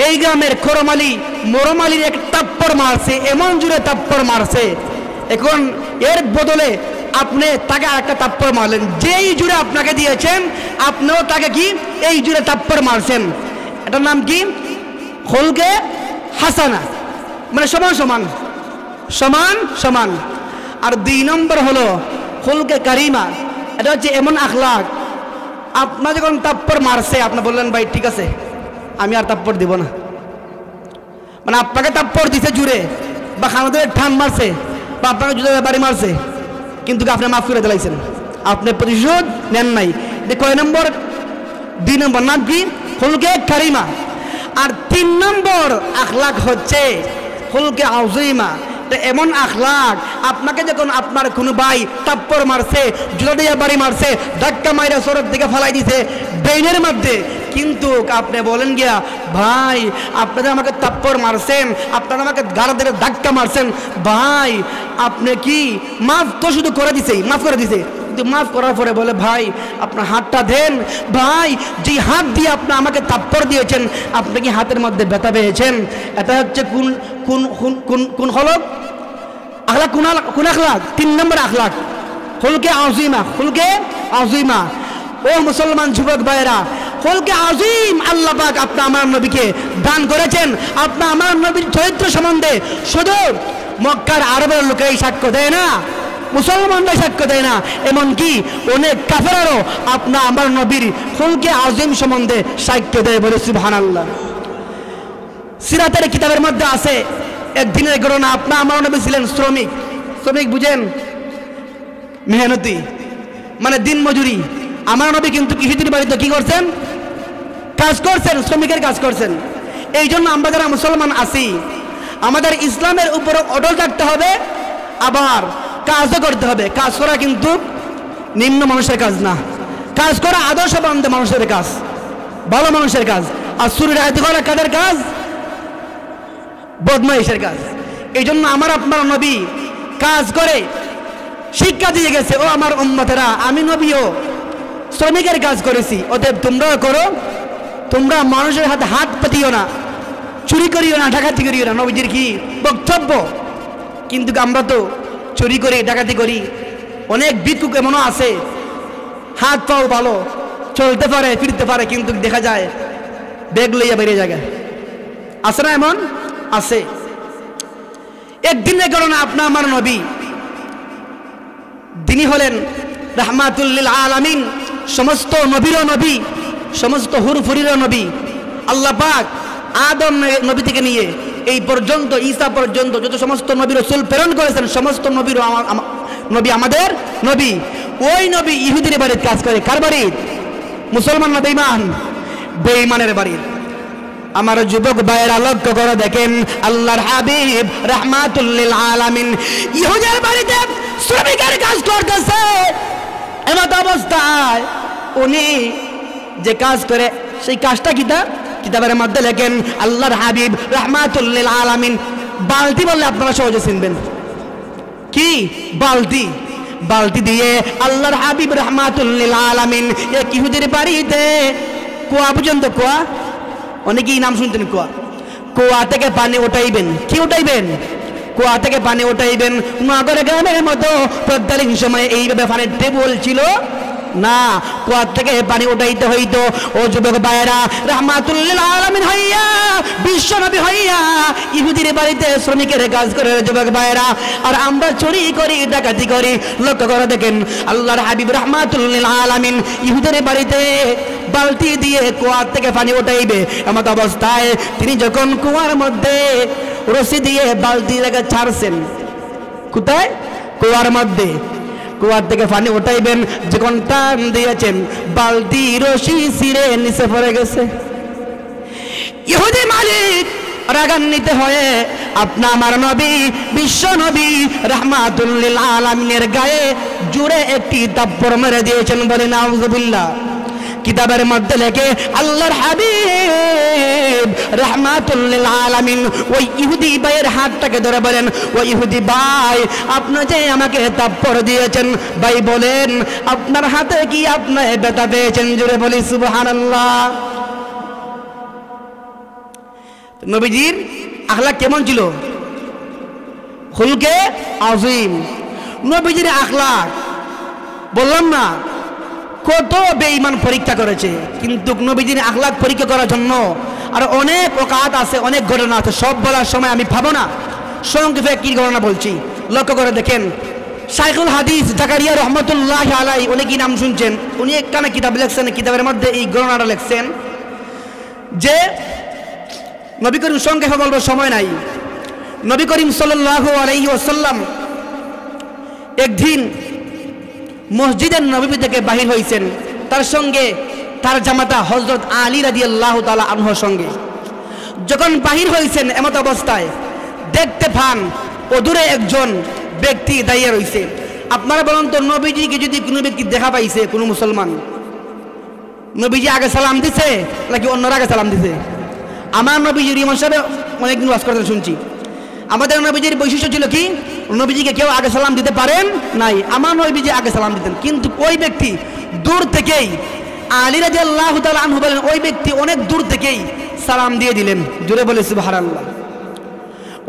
এই গ্রামের খরমালি মরমালির এক তাপ্পর মারছে, এমন জুড়ে তাপ্পর মারছে, এখন এর বদলে আপনি তাকে আরেকটা তাপ্পর মারলেন, যেই জুড়ে আপনাকে দিয়েছেন আপনিও তাকে কি এই জুড়ে তাপ্পর মারছেন। এটার নাম কি? খুলকে হাসানা, মানে সমান সমান, সমান সমান। আর 2 নম্বর হলো খুলকে কারিমা। এটা হচ্ছে এমন আখলাক, আপনার যখন তাপ্পর মারছে আপনি বললেন ভাই ঠিক আছে আমি আর তাপ্পর দিব না, মানে আপনাকে তাপ্পর দিছে জুড়ে, বা খানা ধরে ঠান মারছে, বা আপনাকে জুড়ে বাড়ি মারছে, কিন্তু আপনি মাফ করে দিলাইছেন, আপনি প্রতিশোধ নেন নাই। কয় নম্বর? 2 নম্বর নাম কি? খুলকে কারিমা। আর 3 নম্বর আখলাক হচ্ছে খুলকে আযীমা। এমন আখলাক, আপনাকে যখন আপনার কোনো ভাই তাপ্পর মারছে, জুতা দিয়ে বাড়ি মারছে, ধাক্কা মাইরা সড়ক দিকে ফেলাই দিছে ব্রেইনের মধ্যে, কিন্তু আপনি বলেন গিয়া ভাই আপনারা আমাকে তাপ্পর মারছেন, আপনারা আমাকে গাড়া ধরে ধাক্কা মারছেন, ভাই আপনি কি মাফ তো শুধু করে দিছেই, মাফ করে দিছে, কিন্তু মাফ করার পরে বলে ভাই আপনার হাতটা দেন, ভাই যে হাত দিয়ে আপনি আমাকে তাপ্পর দিয়েছেন আপনি কি হাতের মধ্যে ব্যথা পেয়েছেন? এটা হচ্ছে কোন কোন কোন কোন হলক আখলাক, কোন আখলাক? 3 নম্বর আখলাক খুলকে আযীমা। খুলকে আযীমা। ও মুসলমান যুবক ভাইরা, খুলকে আযীম আল্লাহ পাক আপনি আমার নবীকে দান করেছেন। আপনি আমার নবীর চরিত্র সম্বন্ধে শুধু মক্কার আরবের লোকেই সাক্ষ্য দেয় না, মুসলমানরা সাক্ষ্য দেয় না, এমনকি অনেক কাফেরও আপনা আমার নবীর খুলকে আযীম সম্বন্ধে সাক্ষ্য দেয়। বলে সুবহানাল্লাহ। সিরাতের কিতাবের মধ্যে আছে একদিনের ঘটনা। আপনা আমার নবী ছিলেন শ্রমিক। শ্রমিক বুঝেন? মেহনতি, মানে দিন মজুরি। আমার নবী কিন্তু কৃষিদের বাড়িতে কি করছেন? কাজ করছেন, শ্রমিকের কাজ করছেন। এই জন্য আমরা যারা মুসলমান আছি আমাদের ইসলামের উপর অটল থাকতে হবে, আবার কাজও করতে হবে। কাজ করা কিন্তু নিম্ন মানুষের কাজ না, কাজ করা আদর্শবান মানুষের কাজ। ভালো মানুষের কাজ। আর চুরি ডাকাতি করা কাদের কাজ? বদমাইশের কাজ। এই জন্য আমার আপনার নবী কাজ করে শিক্ষা দিয়ে গেছে, ও আমার উম্মতেরা, আমি নবীও শ্রমিকের কাজ করেছি, অতএব তোমরাও করো। তোমরা মানুষের হাতে হাত পাতিও না, চুরি করিও না, ডাকাতি করিও না, নবীজির কি বক্তব্য। কিন্তু আমরা তো চুরি করি, ডাকাতি করি। অনেক ভিক্ষুক এমনও আছে, হাত পাও ভালো, চলতে পারে, ফিরতে পারে, কিন্তু দেখা যায় ব্যাগ লইয়া বেরিয়ে জায়গায়। আছে না এমন? আছে। একদিনের ঘটনা, আপনার আমার নবী, তিনি হলেন রাহমাতুল লিল আলামিন, সমস্ত নবীরও নবী, সমস্ত হুরফুরিরও নবী। আল্লাহ পাক আদম নবী থেকে নিয়ে এই পর্যন্ত ঈসা পর্যন্ত যত সমস্ত নবী রাসূল প্রেরণ করেছেন, সমস্ত নবীর নবী আমাদের নবী। ওই নবী ইহুদির বাড়িতে কাজ করে। কার বাড়ি? মুসলমান না বেঈমান? বেঈমানের বাড়ি। আমার যুবক ভাইয়েরা লক্ষ্য করে দেখেন, আল্লাহর হাবিব রাহমাতুল লিল আলামিন ইহুদির বাড়িতে শ্রমিকের কাজ করতেছে। এমত অবস্থায় উনি যে কাজ করে সেই কাজটা কিতাবের মধ্যে লেখেন আল্লাহর হাবিব রাহমাতুল লিল আলামিন বালতি বললে আপনারা সহজে চিনবেন। কি বালতি? বালতি দিয়ে আল্লাহর হাবিব রাহমাতুল লিল আলামিন এক ইহুদির বাড়িতে কুয়া পর্যন্ত, কুয়া অনেকেই নাম শুনতেন, কুয়া থেকে পানি উঠাইবেন। কি উঠাইবেন? কুয়া থেকে পানি উঠাইবেন। নগর গ্রামের মতো তৎকালীন সময়ে এইভাবে পানির টেবল ছিল না, কুয়া থেকে পানি উঠাইতে হইতো। ও যুবক ভাইয়েরা, রাহমাতুল লিল আলামিন হইয়া, বিশ্ব নবী হইয়া ইহুদির বাড়িতে শ্রমিকের কাজ করে যুবক ভাইয়েরা, আর আমরা চুরি করি, ডাকাতি করি। লক্ষ্য করে দেখেন, আল্লাহর হাবিব রাহমাতুল লিল আলামিন ইহুদির বাড়িতে বালতি দিয়ে কুয়া থেকে পানি উঠাইবে। এমন অবস্থায় তিনি যখন কুয়ার মধ্যে রশি দিয়ে বালতি রেখে ছাড়ছেন, কোথায়? কুয়ার মধ্যে। কুয়ার থেকে পানি উঠাইবেন, যখন টান দিয়েছেন বালতি রশি ছিঁড়ে নিচে পড়ে গেছে। ইহুদি মালিক রাগান্বিত হয়ে আপনা আমার নবী, বিশ্ব নবী রাহমাতুল লিল আলামিনের গায়ে জুড়ে একটি থাপ্পড় মেরে দিয়েছেন। বলেন আউযুবিল্লাহ। কিতাবের মধ্যে লেখে আল্লাহর হাবিব রাহমাতুল লিল আলামিন ওই ইহুদি ভাইয়ের হাতটাকে ধরে বলেন, ওই ইহুদি ভাই, আপনি যে আমাকে থাপ্পড় দিয়েছেন, ভাই বলেন আপনার হাতে কি আপনি ব্যথা পেয়েছেন? জোরে বলি সুবহানাল্লাহ। নবীজির আখলাক কেমন ছিল? খুলকে আযীম। নবীজির আখলাক বললাম না, কত বেঈমান পরীক্ষা করেছে, কিন্তু নবীজির আখলাক পরীক্ষা করার জন্য আর অনেক ওকাত আছে, অনেক ঘটনা আছে, সব বলার সময় আমি পাবো না। সংক্ষেপে কি ঘটনা বলছি, লক্ষ্য করে দেখেন। শাইখুল হাদিস জাকারিয়া রহমতুল্লাহ আলাই, অনেকেই নাম শুনছেন, উনি একখানা কিতাব লিখছেন। কিতাবের মধ্যে এই ঘটনাটা লিখছেন যে নবী করিম, সংক্ষেপে বলবো, সময় নাই, নবী করিম সাল্লাল্লাহু আলাইহি ওয়াসাল্লাম একদিন মসজিদের নববী থেকে বাহির হয়েছেন, তার সঙ্গে তার জামাতা হযরত আলী রাদিয়াল্লাহু তাআলা আনহুর সঙ্গে। যখন বাহির হয়েছেন এমত অবস্থায় দেখতে পান অদূরে একজন ব্যক্তি দাঁড়িয়ে রয়েছে। আপনারা বলুন তো, নবীজিকে যদি কোনো ব্যক্তি দেখা পাইছে, কোনো মুসলমান, নবীজি আগে সালাম দিছে নাকি অন্যরা আগে সালাম দিছে? আমার নবীজির ইমাম সাহেব অনেকদিন ওয়াজ করতে শুনছি, আমাদের নবীজির বৈশিষ্ট্য ছিল কি? নবীজিকে কেউ আগে সালাম দিতে পারেন নাই, আমার নবীজি আগে সালাম দিতেন। কিন্তু ওই ব্যক্তি দূর থেকেই, আলী রাদিয়াল্লাহু তাআলা আনহু বলেন, ওই ব্যক্তি অনেক দূর থেকেই সালাম দিয়ে দিলেন। জোরে বলে সুবহানাল্লাহ।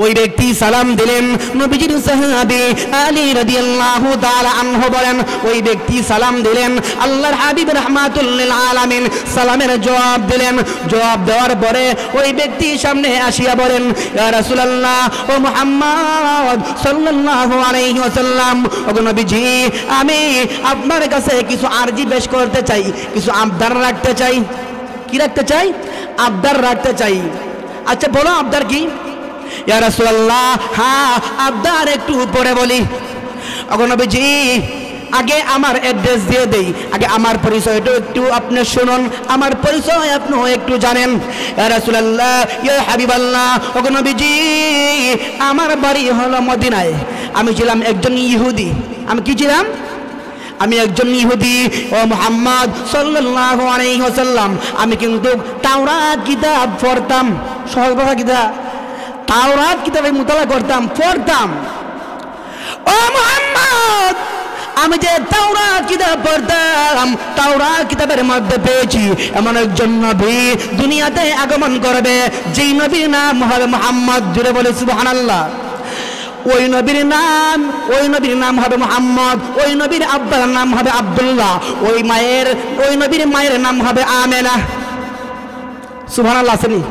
ওই ব্যক্তি সালাম দিলেন, নবীজির সাহাবী আলী রাদিয়াল্লাহু তাআলা আনহু বলেন, ওই ব্যক্তি সালাম দিলেন, আল্লাহর হাবিব রাহমাতুল লিল আলামিন সালামের জবাব দিলেন। জবাব দেওয়ার পরে ওই ব্যক্তি সামনে আসিয়া বলেন, ইয়া রাসূলুল্লাহ, ও মুহাম্মদ সাল্লাল্লাহু আলাইহি ওয়াসাল্লাম, ও নবীজি, আমি আপনার কাছে কিছু আরজি পেশ করতে চাই, কিছু আবদার রাখতে চাই। কি রাখতে চাই? আবদার রাখতে চাই। আচ্ছা বলো, আবদার কি? ইয়া রাসূলুল্লাহ, হ্যাঁ আবদার একটু পরে বলি। ওগো নবীজি, আগে আমার অ্যাড্রেস দিয়ে দেই, আগে আমার পরিচয়টা একটু আপনি শুনুন, আমার পরিচয় আপনিও একটু জানেন। ইয়া রাসূলুল্লাহ, ইয়া হাবিবাল্লাহ, ওগো নবীজি, আমার বাড়ি হলো মদিনায়। আমি ছিলাম একজন ইহুদি। আমি কি ছিলাম? আমি একজন ইহুদি, ও মুহাম্মদ সাল্লাল্লাহু আলাইহি ওয়াসাল্লাম, আমি কিন্তু তাওরাত কিতাব পড়তাম। সহজ কথা কিতা? তাওরাত কিতাবে মুতালা করতাম, পড়তাম। ও মুহাম্মদ, আমি যে তাওরাত কিতাব পড়তাম, তাওরাত কিতাবের মধ্যে পেয়েছি এমন একজন নবী দুনিয়াতে আগমন করবে, যেই নবীর নাম হবে মুহাম্মদ। জুড়ে বলে সুবহানাল্লাহ। ওই নবীর নাম হবে মুহাম্মদ, ওই নবীর আব্বার নাম হবে আব্দুল্লাহ, ওই নবীর মায়ের নাম হবে আমেনা। সুবহানাল্লাহ আসেনি?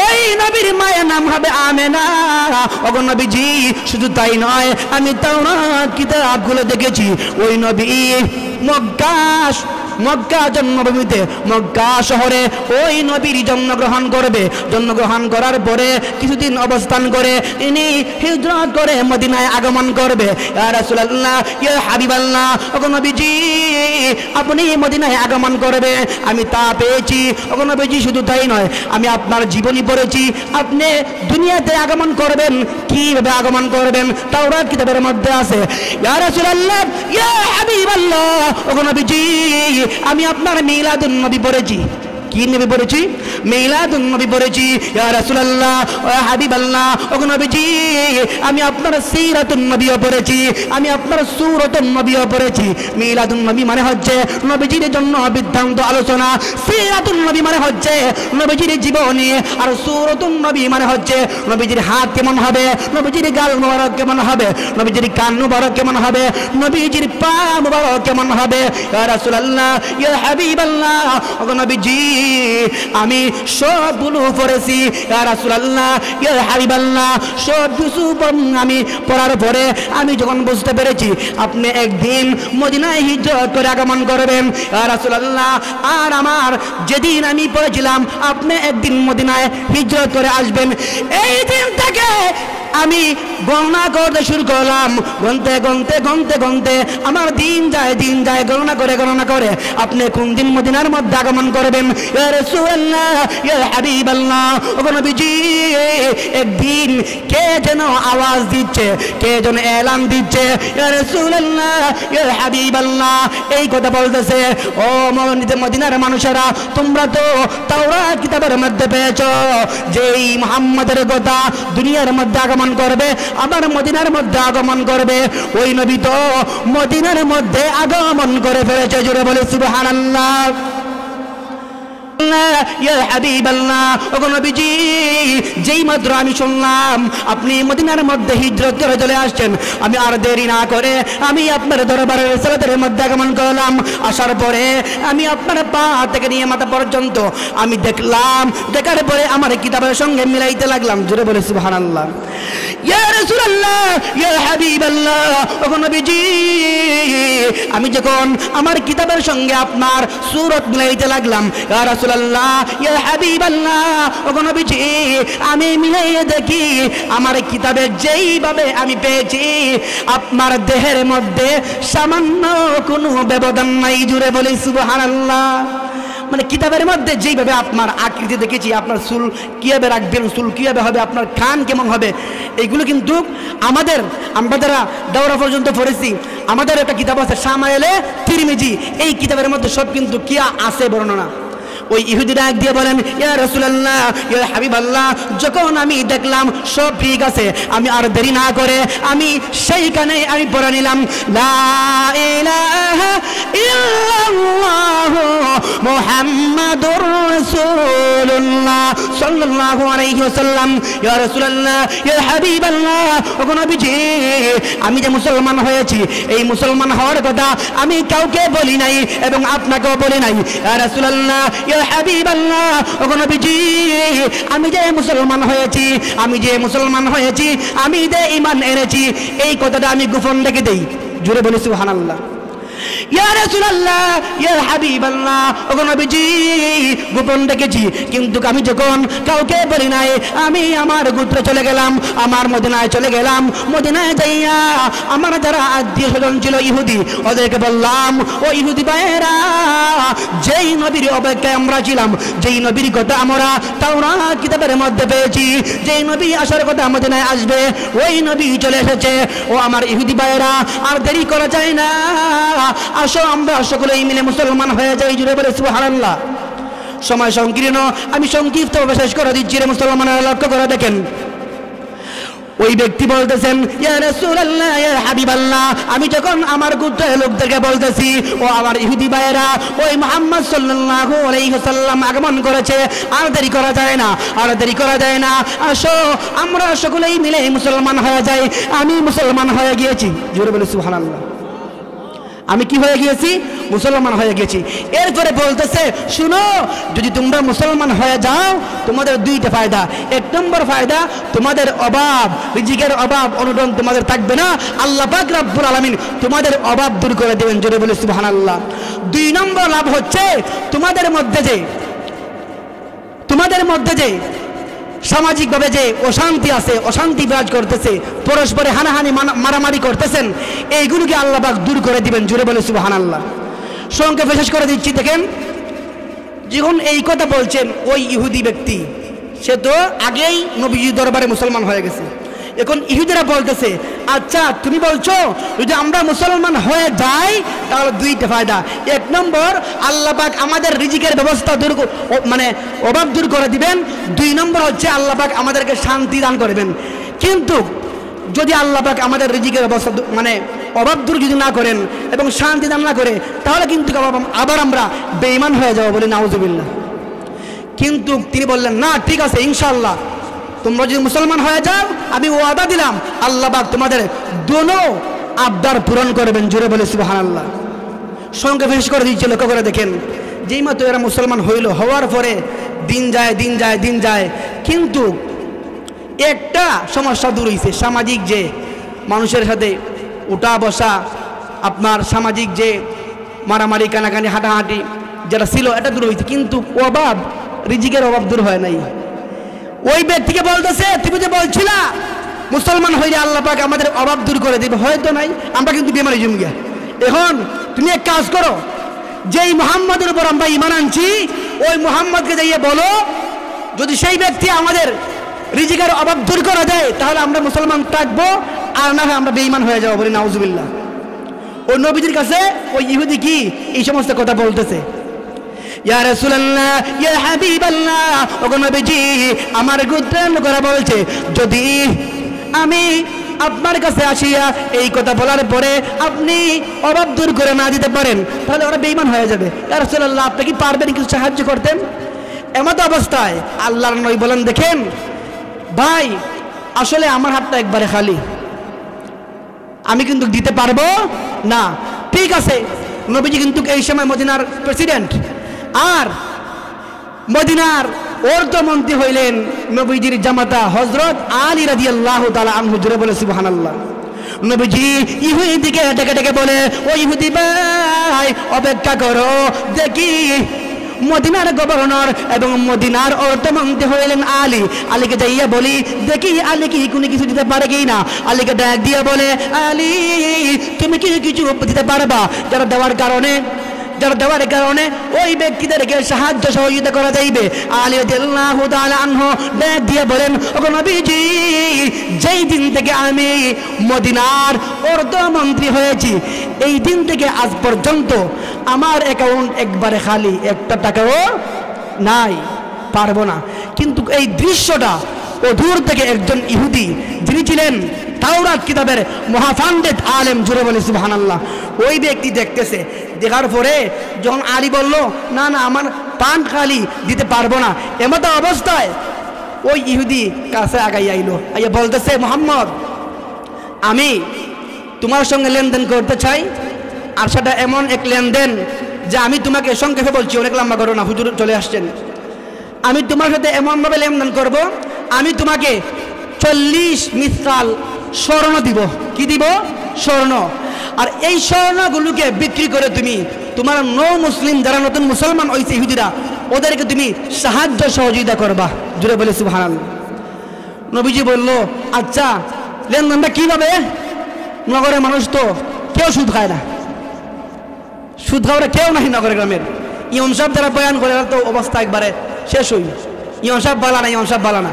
ওই নবীর মায়ের নাম হবে আমেনা। ওগো নবীজি, শুধু তাই নয়, আমি তাওরাত কিতাবগুলো দেখেছি, ওই নবী মক্কা জন্মভূমিতে, মক্কা শহরে ওই নবীর জন্মগ্রহণ করবে। জন্মগ্রহণ করার পরে কিছুদিন অবস্থান করে ইনি হিজরত করে মদিনায় আগমন করবে। ইয়া রাসূলুল্লাহ, ইয়া হাবিবাল্লাহ, ওগো নবীজি, আপনি মদিনায় আগমন করবে, আমি তা পেয়েছি। ওগো নবীজি, শুধু তাই নয়, আমি আপনার জীবনী পড়েছি, আপনি দুনিয়াতে আগমন করবেন, কিভাবে আগমন করবেন তাওরাত কিতাবের মধ্যে আছে। ইয়া রাসূলুল্লাহ, ইয়া হাবিবাল্লাহ, ওগো নবীজি, আমি আপনার মিলাদুন নবী পড়েছি। কি নবী পড়েছি? মিলাদুন নবী পড়েছি। ইয়া রাসূলুল্লাহ, ও হাবিবাল্লাহ, ওগো নবীজি, আমি আপনার সিরাতুন নবীও পড়েছি, আমি আপনার সূরাতুন নবীও পড়েছি। মিলাদুন নবী মানে হচ্ছে নবীজির জন্য বিদ্যান্ত আলোচনা, সিরাতুন নবী মানে হচ্ছে নবীজির জীবনী, আর সূরাতুন নবী মানে হচ্ছে নবীজির হাত কেমন হবে, নবীজির গাল মোবারক কেমন হবে, নবীজির কান মোবারক কেমন হবে, নবীজির পা মোবারক কেমন হবে। ইয়া রাসূলুল্লাহ, ইয়া হাবিবাল্লাহ, ওগো নবীজি, আমি সবগুলো পড়েছি। ইয়া রাসূলুল্লাহ, ইয়া হাবিবাল্লাহ, সব কিছু আমি পড়ার পরে আমি যখন বুঝতে পেরেছি আপনি একদিন মদিনায় হিজরত করে আগমন করবেন। ইয়া রাসূলুল্লাহ, আর আমার যেদিন আমি পড়েছিলাম আপনি একদিন মদিনায় হিজরত করে আসবেন, এই দিন থেকে আমি গণনা করতে শুরু করলাম। গণতে আমার দিন যায় গণনা করে আপনি কোন দিন মদিনার মধ্যে আগমন করবেন। ইয়া রাসূলুল্লাহ, ইয়া হাবিবাল্লাহ, ওগো নবীজি, একদিন কে যেন আওয়াজ দিচ্ছে, কে যেন এলান দিচ্ছে, ইয়া রাসূলুল্লাহ, ইয়া হাবিবাল্লাহ, এই কথা বলতেছে, ও মদিনার মানুষেরা, তোমরা তো তাওরাত কিতাবের মধ্যে পেয়েছো যে এই মুহাম্মদের কথা দুনিয়ার মধ্যে আগমন করবে, আবার মদিনার মধ্যে আগমন করবে। ওই নবী তো মদিনার মধ্যে আগমন করে ফেলেছে। জোরে বলে সুবহানাল্লাহ। ইয়া হাবিবাল্লাহ, ওগো নবীজি, যেই মাত্র আমি শুনলাম আপনি মদিনার মধ্যে হিজরত করে চলে আসছেন, আমি আর দেরি না করে আমি আপনার দরবারের রিসালাতের মধ্যে আগমন করলাম। আসার পরে আমি আপনার পা থেকে নিয়ে মাথা পর্যন্ত আমি দেখলাম, দেখার পরে আমার কিতাবের সঙ্গে মিলাইতে লাগলাম। জোরে বলে সুবহানাল্লাহ। ইয়া রাসূলুল্লাহ, ইয়া হাবিবাল্লাহ, ওগো নবীজি, আমি যখন আমার কিতাবের সঙ্গে আপনার সূরত মিলাইতে লাগলাম, ইয়া রাসূলুল্লাহ, ইয়া হাবিবাল্লাহ, ওগো নবীজি, আমি মিলাইয়ে দেখি আমার কিতাবে যেইভাবে আমি পেয়েছি আপনার দেহের মধ্যে সামান্য কোনো ব্যবধান নাই। জুড়ে বলি সুবহানাল্লাহ। মানে কিতাবের মধ্যে যেইভাবে আপনার আকৃতি দেখেছি, আপনার চুল কীভাবে রাখবেন, চুল কীভাবে হবে, আপনার কান কেমন হবে, এইগুলো কিন্তু আমরা যারা দাওরা পর্যন্ত পড়েছি, আমাদের একটা কিতাব আছে শামায়েলে তিরমিজি, এই কিতাবের মধ্যে সব কিন্তু কি আছে বর্ণনা। ওই ইহুদি ডাক দিয়ে বলেন, ইয়া রাসূলুল্লাহ, ইয়া হাবিবাল্লাহ, যখন আমি দেখলাম সব ঠিক আছে, আমি আর দেরি না করে আমি সেইখানে আমি পড়ে নিলাম, লা ইলাহা ইল্লাল্লাহ মুহাম্মাদুর রাসূলুল্লাহ সাল্লাল্লাহু আলাইহি ওয়াসাল্লাম। ইয়া রাসূলুল্লাহ, ইয়া হাবিবাল্লাহ, ওগো নবীজি, আমি যে মুসলমান হয়েছি, এই মুসলমান হওয়ার কথা আমি কাউকে বলি নাই এবং আপনাকেও বলি নাই। ইয়া রাসূলুল্লাহ, ইয়া হাবিবাল্লাহ, ওগো নবীজি, আমি যে মুসলমান হয়েছি, আমি যে ঈমান এনেছি, এই কথাটা আমি গোপন রেখে দেই। জোরে বলি সুবহানাল্লাহ। ইয়া রাসূলুল্লাহ ইয়া হাবিবাল্লাহ, ওগো নবীজি গোপন রেখেছি, কিন্তু আমি যখন কাউকে বলি নাই, আমি আমার গোত্রে চলে গেলাম, আমার মদিনায় চলে গেলাম। মদিনায় যাইয়া আমার যারা আত্মীয় স্বজন ছিল ইহুদি, ওদেরকে বললাম, ও ইহুদি ভাইয়েরা, যেই নবীর অপেক্ষায় আমরা ছিলাম, যেই নবীর কথা আমরা তাওরাত কিতাবের মধ্যে পেয়েছি, যেই নবী আসার কথা মদিনায় আসবে, ওই নবী চলে এসেছে। ও আমার ইহুদি ভাইয়েরা, আর দেরি করা যায় না, আসো আমরা সকলেই মিলে মুসলমান হয়ে যাই। জুড়ে বলে সুবহানাল্লাহ। সময় সংকীর্ণ, আমি সংক্ষিপ্তভাবে শেষ করে দিচ্ছি রে মুসলমানেরা, লক্ষ্য করে দেখেন। ওই ব্যক্তি বলতেছেন, ইয়া রাসূলুল্লাহ ইয়া হাবিবাল্লাহ, আমি যখন আমার গোত্রের লোকদেরকে বলতেছি, ও আমার ইহুদি ভাইয়েরা, ওই মুহাম্মদ সাল্লাল্লাহু আলাইহি ওয়াসাল্লাম আগমন করেছে, আর দেরি করা যায় না, আর দেরি করা যায় না, আসো আমরা সকলেই মিলে মুসলমান হয়ে যাই। আমি মুসলমান হয়ে গিয়েছি। জোরে বলে সুবহানাল্লাহ। আমি কি হয়ে গিয়েছি? মুসলমান হয়ে গেছি। এরপরে বলতেছে, শুনো, যদি তোমরা মুসলমান হয়ে যাও, তোমাদের দুইটা ফায়দা। এক নম্বর ফায়দা, তোমাদের অভাব, রিজিকের অভাব অনটন তোমাদের থাকবে না, আল্লাহ পাক রব্বুল আলামিন তোমাদের অভাব দূর করে দেবেন। জোরে বলে সুবহানাল্লাহ। দুই নম্বর লাভ হচ্ছে, তোমাদের মধ্যে যে সামাজিকভাবে যে অশান্তি আছে, অশান্তি বিরাজ করতেছে, পরস্পরে হানাহানি মারামারি করতেছেন, এইগুলোকে আল্লাহ পাক দূর করে দিবেন। জোরে বলে সুবহানাল্লাহ। সংক্ষেপে শেষ করে দিচ্ছি। দেখেন, যখন এই কথা বলছেন ওই ইহুদি ব্যক্তি, সে তো আগেই নবীজির দরবারে মুসলমান হয়ে গেছে। এখন ইহুদিরা বলতেছে, আচ্ছা তুমি বলছো যদি আমরা মুসলমান হয়ে যাই তাহলে দুইটা ফায়দা। এক নম্বর, আল্লাহ পাক আমাদের রিজিকের ব্যবস্থা দূর, মানে অভাব দূর করে দিবেন। দুই নম্বর হচ্ছে আল্লাহ পাক আমাদেরকে শান্তি দান করবেন। কিন্তু যদি আল্লাহ পাক আমাদের রিজিকের ব্যবস্থা, মানে অভাব দূর যদি না করেন এবং শান্তি দান না করে, তাহলে কিন্তু আবার আমরা বেঈমান হয়ে যাবো, বলি নাউজুবিল্লাহ। কিন্তু তিনি বললেন, না ঠিক আছে, ইনশাআল্লাহ তোমরা যদি মুসলমান হয়ে যাও, আমি ওয়াদা দিলাম আল্লাহ পাক তোমাদের দোনো আবদার পূরণ করবেন। জোরে বলে সুবহানাল্লাহ। সংক্ষেপে শেষ করে দিচ্ছে, লক্ষ্য করে দেখেন। যেই মাত্র এরা মুসলমান হওয়ার পরে দিন যায়, কিন্তু একটা সমস্যা দূর হয়েছে। সামাজিক যে মানুষের সাথে উঠা বসা, আপনার সামাজিক যে মারামারি কানাকানি হাঁটাহাঁটি যেটা ছিল, এটা দূর হয়েছে, কিন্তু অভাব, রিজিকের অভাব দূর হয় নাই। ওই ব্যক্তিকে বলতেছে, তুমি যে বলছিলা মুসলমান হইলে আল্লাহ পাক আমাদের অভাব দূর করে দিবে, হয়তো নাই, আমরা কিন্তু বেমারি জমে গিয়া। এখন তুমি এক কাজ করো, যেই মুহাম্মদের উপর আমরা ঈমান আনছি, ওই মুহাম্মদকে যাইয়ে বলো, যদি সেই ব্যক্তি আমাদের রিজিকের অভাব দূর করে দেয়, তাহলে আমরা মুসলমান থাকবো, আর না হয় আমরা বেঈমান হয়ে যাবো, বলি নাউজুবিল্লাহ। ওই নবীজির কাছে ওই ইহুদি কি এই সমস্ত কথা বলতেছে। ইয়া রাসূলুল্লাহ ইয়া হাবিবাল্লাহ, ওগো নবীজি, আমার গোত্রের লোকেরা বলছে, যদি আমি আপনার কাছে আসিয়া এই কথা বলার পরে আপনি অভাব দূর করে না দিতে পারেন, তাহলে ওরা বেঈমান হয়ে যাবে। ইয়া রাসূলুল্লাহ, আপনি কি পারবেন কিছু সাহায্য করতেন? এমত অবস্থায় আল্লাহর নবী বলেন, দেখেন ভাই, আসলে আমার হাতটা একবারে খালি, আমি কিন্তু দিতে পারবো না। ঠিক আছে, নবীজি কিন্তু এই সময় মদিনার প্রেসিডেন্ট, আর মদিনার অর্থমন্ত্রী হইলেন নবীজির জামাতা হযরত আলী রাদিয়াল্লাহু তাআলা আনহু। জোরে বলে সুবহানাল্লাহ। নবীজি ইহুদিকে ডেকে বলে, ও ইহুদি ভাই, অপেক্ষা করো, দেখি মদিনার গভর্নর এবং মদিনার অর্থমন্ত্রী হইলেন আলী। আলীকে যাইয়া বলি, দেখি আলী কি কোনো কিছু দিতে পারে কি না। আলীকে ডাক দিয়ে বলে, আলী তুমি কি কিছু দিতে পারবা যারা দেওয়ার কারণে ওই ব্যক্তিদেরকে সাহায্য সহযোগিতা করা যাইবে। আলী রাদিয়াল্লাহু তাআলা আনহু ডাক দিয়ে বলেন, ওগো নবীজি, যেই দিন থেকে আমি মদিনার অর্থমন্ত্রী হয়েছি, এই দিন থেকে আজ পর্যন্ত আমার অ্যাকাউন্ট একবারে খালি, একটা টাকাও নাই, পারবো না। কিন্তু এই দৃশ্যটা অদূর থেকে একজন ইহুদি, যিনি ছিলেন তাওরাত কিতাবের মহাপাণ্ডিত আলেম, জোরে বলে সুবহানাল্লাহ, ওই ব্যক্তি দেখতেছে। দেখার পরে যখন আলী বলল, না না, আমার পান খালি, দিতে পারবো না, এমতো অবস্থায় ওই ইহুদি কাছে আগাই আইলো, আইয়া বলতেছে, মুহাম্মদ, আমি তোমার সঙ্গে লেনদেন করতে চাই, আর সেটা এমন এক লেনদেন যে আমি তোমাকে সংক্ষেপে বলছি, অনেক লম্বা ঘটনা, হুজুর চলে আসছেন। আমি তোমার সাথে এমনভাবে লেনদেন করব, আমি তোমাকে 40 মিসকাল স্বর্ণ দিব। কি দিব? স্বর্ণ। আর এই স্বর্ণগুলোকে বিক্রি করে তুমি তোমার মুসলিম যারা নতুন মুসলমান হয়েছে ইহুদিরা ওদেরকে তুমি সাহায্য সহযোগিতা করবা। জুড়ে বলে সুবহানাল্লাহ। নবীজি বলল, আচ্ছা লেনদেনটা কীভাবে? নগরের মানুষ তো কেউ সুদ খায় না, সুদ খাওয়াটা কেউ নাই নগরের গ্রামের। ইমাম সাহেব যারা বয়ান করে তো অবস্থা একবারে শেষ হই। ইমাম সাহেব বালা না, ইমাম সাহেব বালা না।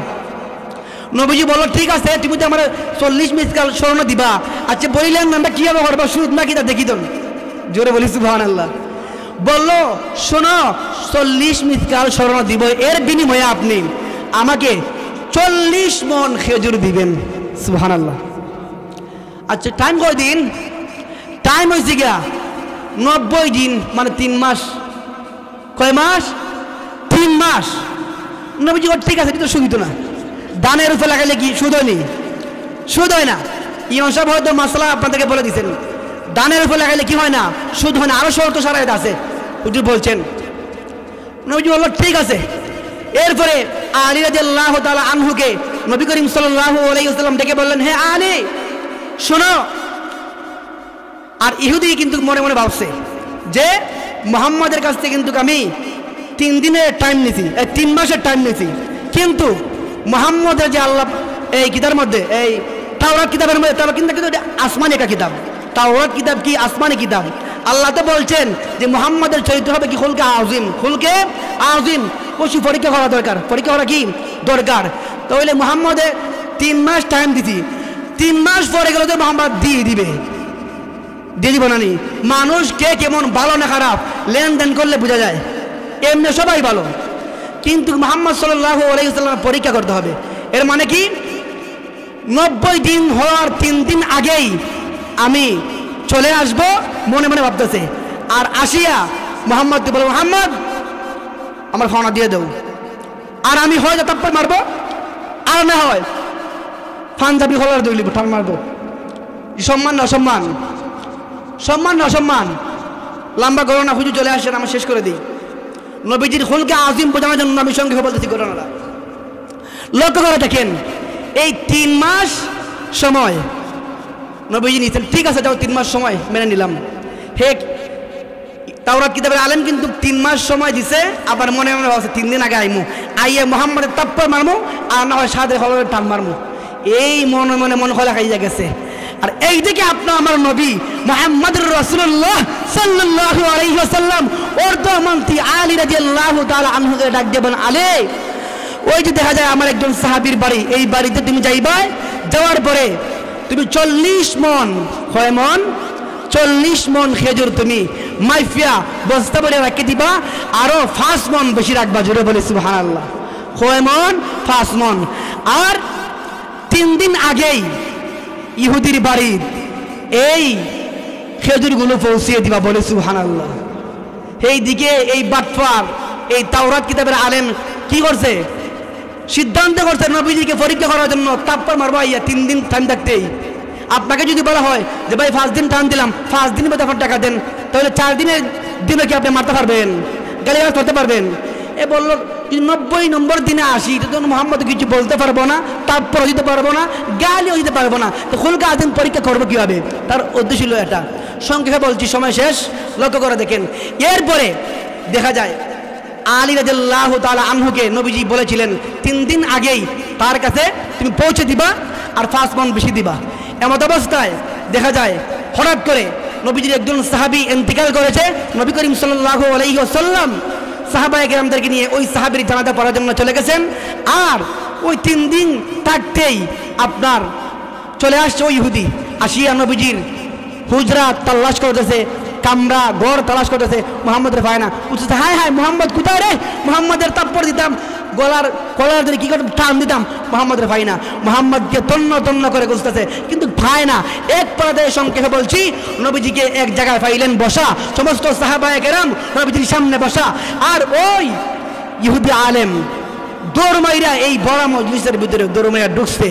নবীজি বলল, ঠিক আছে তুমি তো আমার 40 মিসকাল স্বর্ণ দিবা। আচ্ছা বলিলেন আমরা কীভাবে করবো, সুদ নাকি তা দেখি তো। জোরে বলি সুবহানাল্লাহ। বলল, শোনো 40 মিসকাল স্বর্ণ দিব, এর বিনিময়ে আপনি আমাকে 40 মণ খেজুর দিবেন। সুবহানাল্লাহ। আচ্ছা টাইম কয় দিন? টাইম হয়েছে গিয়া 90 দিন, মানে 3 মাস। কয় মাস? 3 মাস। নবীজি ঠিক আছে, কিন্তু সুদ হইতো না। দানের উপরে লাগাইলে কি সুদ হয়নি? সুদ হয় না। ইমাম সাহেব হয়তো মাসলা আপনাদেরকে বলে দিচ্ছেন, দানের উপরে লাগাইলে কি হয় না? সুদ হয় না। আরো শর্ত শারায়েত আছে, হুজুর বলছেন। নবীজি বলল, ঠিক আছে। এরপরে আলী রাদিয়াল্লাহু তাআলা আনহুকে নবী করিম সাল্লাল্লাহু আলাইহি ওয়াসাল্লাম ডেকে বললেন, হে আলী শোনো। আর ইহুদি কিন্তু মনে মনে ভাবছে যে মুহাম্মাদের কাছ থেকে কিন্তু আমি 3 দিনের টাইম নিছি, 3 মাসের টাইম নিছি, কিন্তু মুহাম্মাদের যে আল্লাহ এই কিতাবের মধ্যে, এই তাওরাত কিতাবের মধ্যে, তাওরাত কিন্তু আসমানি একটা কিতাব। তাওরাত কিতাব কি? আসমানি কিতাব। আল্লাহ তো বলছেন যে মুহাম্মাদের চরিত্র হবে কি? খুলকে আজিম, খুলকে আজিম। পশু পরীক্ষা করা দরকার, পরীক্ষা করা কি দরকার। তাহলে মুহাম্মাদের 3 মাস টাইম দিছি, 3 মাস পরে গেলে তো মুহাম্মদ দিয়ে দিবে, দিয়ে দিব না নি? মানুষ কে কেমন, ভালো না খারাপ, লেনদেন করলে বোঝা যায়। এমনি সবাই ভালো, কিন্তু মুহাম্মদ সাল্লাল্লাহু আলাইহি ওয়াসাল্লাম পরীক্ষা করতে হবে। এর মানে কি? 90 দিন হওয়ার 3 দিন আগেই আমি চলে আসব, মনে মনে ভাবতেছে। আর আসিয়া মুহাম্মদকে বলবো, মুহাম্মদ আমার খাওয়া দিয়ে দেও। আর আমি হয় তারপর মারবো, আর না হয় পাঞ্জাবি হলার দৌড়িব, ঠান মারবো। সম্মান না অসম্মান? সম্মান না অসম্মান? লম্বা ঘটনা হুজুর চলে আসেন, আমি শেষ করে দিই। নবীজির খুলকে আজিম বোঝানোর জন্য আমি সঙ্গে বলতেছি ঘটনাটা। লক্ষ্য করে দেখেন, এই 3 মাস সময় নবীজি নিয়েছেন। ঠিক আছে, যাও 3 মাস সময় মেনে নিলাম। হে তাওরাত কিতাবের আলেম কিন্তু 3 মাস সময় দিছে, আবার মনে মনে ভাবছে 3 দিন আগে আইমু, আইয়ে মুহাম্মাদের তাপ্পর মারমু, আর না হয় সাদে হলের টান মারমু। এই মনে মনে মন খোলা খাইয়া গেছে। আর এইদিকে আপনার আমার নবী মুহাম্মদুর রাসূলুল্লাহ সাল্লাল্লাহু আলাইহি ওয়াসাল্লাম অর্ধমন্ত্রী আলী রাদিয়াল্লাহু তাআলা আনহুকে ডাক দেবেন, আলী ওই যে দেখা যায় আমার একজন সাহাবীর বাড়ি, এই বাড়িতে তুমি যাইবা, যাওয়ার পরে তুমি 40 মণ, কয় মণ? 40 মণ খেজুর তুমি মাইফিয়া বস্তা বলে রাখে দিবা, আরো 5 মণ বেশি রাখবা। জোরে বলে সুবহানাল্লাহ। কয় মণ? 5 মণ। আর 3 দিন আগেই ইহুদির বাড়ির এই খেজুরগুলো পৌঁছিয়ে দিবা। বলে সুবহানাল্লাহ। এই দিকে এই বাটফার, এই তাওরাত কিতাবের আলেম কি করছে? সিদ্ধান্ত করছে নবীজিকে পরীক্ষা করার জন্য, তারপর মারবা ইয়া 3 দিন টাইম থাকতেই। আপনাকে যদি বলা হয় যে ভাই 5 দিন টাইম দিলাম, 5 দিনের মধ্যে আপনার টাকা দেন, তাহলে 4 দিনের দিনে কি আপনি মারতে পারবেন? গালিগালাজ করতে পারবেন? এ বললো 90 নম্বর দিনে আসি, তো মুহাম্মদ কিছু বলতে পারবো না, তারপর দিতে পারবো না, গালিও দিতে পারবো না, তো খুলকে আদিন পরীক্ষা করবো কিভাবে? তার উদ্দেশ্য ছিল এটা। সংক্ষেপে বলছি, সময় শেষ, লক্ষ্য করে দেখেন। এরপরে দেখা যায় আলী রাদিয়াল্লাহু তাআলা আনহুকে নবীজি বলেছিলেন 3 দিন আগেই তার কাছে তুমি পৌঁছে দিবা, আর 5 মণ বেশি দিবা। এমত অবস্থায় দেখা যায় হঠাৎ করে নবীজির একজন সাহাবী ইন্তিকাল করেছে। নবী করিম সাল্লাল্লাহু আলাইহি ওয়াসাল্লাম সাহাবায়ে কেরামদেরকে নিয়ে ওই সাহাবীর জানাজা পড়ার জন্য চলে গেছেন। আর ওই 3 দিন থাকতেই আপনার চলে আসছে ওই ইহুদি, আসিয়া নবীজির হুজরা তালাশ করতেছে, কামরা ঘর তালাশ করতেছে, মুহাম্মদের পায় না। বুঝতেছে হায় হায় মুহাম্মদ কোথায় রে? মুহাম্মদের তাপ্পর দিতাম, কলার ধরে কি করতাম, টান দিতাম, মুহাম্মদের পাই না। মুহাম্মদকে তন্ন তন্ন করে খুঁজতেছে, কিন্তু পায় না। এক পর্যায়ে সংক্ষেপে বলছি, নবীজিকে এক জায়গায় পাইলেন বসা, সমস্ত সাহাবায়ে কেরাম নবীজির সামনে বসা। আর ওই ইহুদি আলেম দৌড় মাইরা এই বড় মজলিসের ভিতরে দৌড় মাইরা ঢুকছে,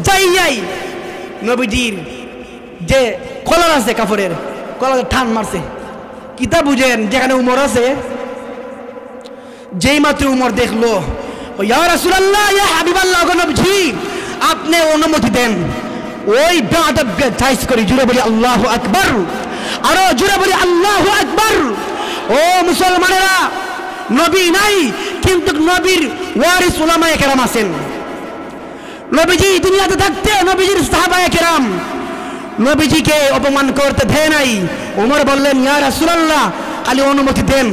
যাই নবীজির যে কলার আছে কাপড়ের, কলার টান মারছে। কিতা বুঝেন? যেখানে উমর আছে, যেই মাত্র উমর দেখলো, ইয়া রাসূলুল্লাহ, ইয়া হাবিবাল্লাহ, নবীজি আপনি অনুমতি দেন ওই বেয়াদবকে জায়েজ করি। জুড়ে বলি আল্লাহু আকবার। আরো জোরে বলি আল্লাহু আকবার। ও মুসলমানেরা, নবী নাই কিন্তু নবীর ওয়ারিস উলামায়ে কেরাম আছেন। নবীজি দুনিয়াতে থাকতে নবীজির সাহাবায়ে কেরাম নবীজিকে অপমান করতে দেয় নাই। ওমর বললেন, ইয়া রাসূলুল্লাহ, খালি অনুমতি দেন,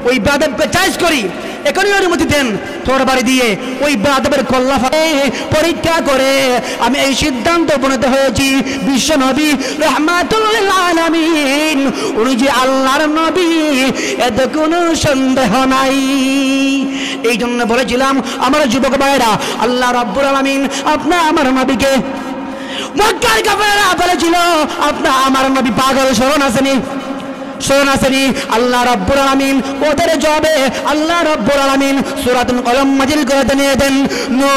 ওই বেয়াদবকে চাইজ করি, এখনই অনুমতি দেন। তরবারি দিয়ে ওই বেয়াদবের কল্লা পরীক্ষা করে আমি এই সিদ্ধান্ত উপনীত হয়েছি, বিশ্ব নবী রাহমাতুল লিল আলামিন উনি যে আল্লাহর নবী, এতে কোনো সন্দেহ নাই। এই জন্য বলেছিলাম আমার যুবক ভাইরা, আল্লাহ রাব্বুল আলামিন আপনি আমার নবীকে, মক্কার কাফেররা বলেছিল আপনি আমার নবী পাগল, শরণ আসেনি, শরণ আসেনি। আল্লাহ রাব্বুল আলামিন ওদের জবাবে আল্লাহ রাব্বুল আলামিন সূরাতুল কলম নাযিল করে দেন, নুন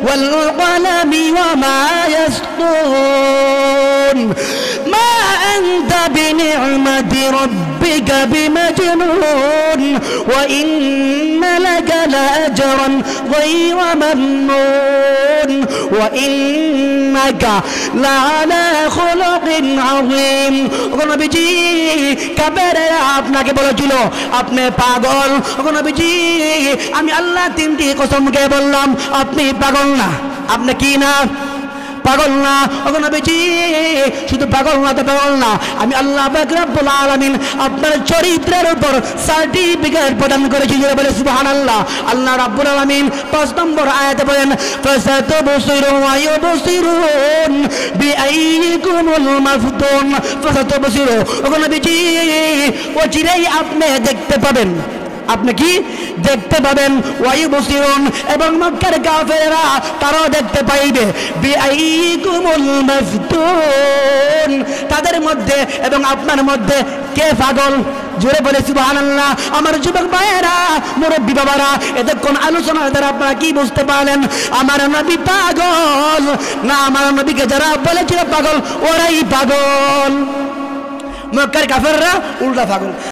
ওয়াল কলামি ওয়া মা ইয়াসতুরুন মা আনতা বিনি'মাতি রাব্বিকা বিমাজনুন ওয়া ইন্না লাকা লাআজরান গায়রা মামনুন ওয়া ইন্নাকা লাআলা খুলুকিন আযীম। ওগো নবীজি, কাফেররা আপনাকে বলেছিল আপনি পাগল। ওগো নবীজি, আমি আল্লাহ তিনটি কসম খেয়ে বললাম আপনি পাগল না। আপনি কি না? পাগল না। ওগো নবীজি, শুধু পাগল না তো পাগল না, আমি আল্লাহ পাক রব্বুল আলামিন আপনার চরিত্রের উপর সার্টিফিকেট প্রদান করেছি। বলে সুবহানাল্লাহ। আল্লাহ রাব্বুল আলামিন 5 নম্বর আয়াতে বলেন, ফাসাতুবসিরু ওয়া ইউবসিরুন বিআইকুমুল মাফতুন। ফাসাতুবসিরু, ওগো নবীজি, অচিরেই আপনি দেখতে পাবেন। আপনি কি দেখতে পাবেন? ওয়ায়ুবসিরুন, এবং মক্কার কাফেররা তারাও দেখতে পাইবে। বিআইকুমুল মাফতুন, তাদের মধ্যে এবং আপনার মধ্যে কে পাগল? জোরে বলে সুবহানাল্লাহ। আমার যুবক ভাইয়েরা, মুরব্বী বাবারা, এতক্ষণ আলোচনার দ্বারা আপনারা কি বুঝতে পারলেন? আমার নবী পাগল না, আমার নবীকে যারা বলেছিল পাগল ওরাই পাগল। মক্কার কাফেররা উল্টা পাগল।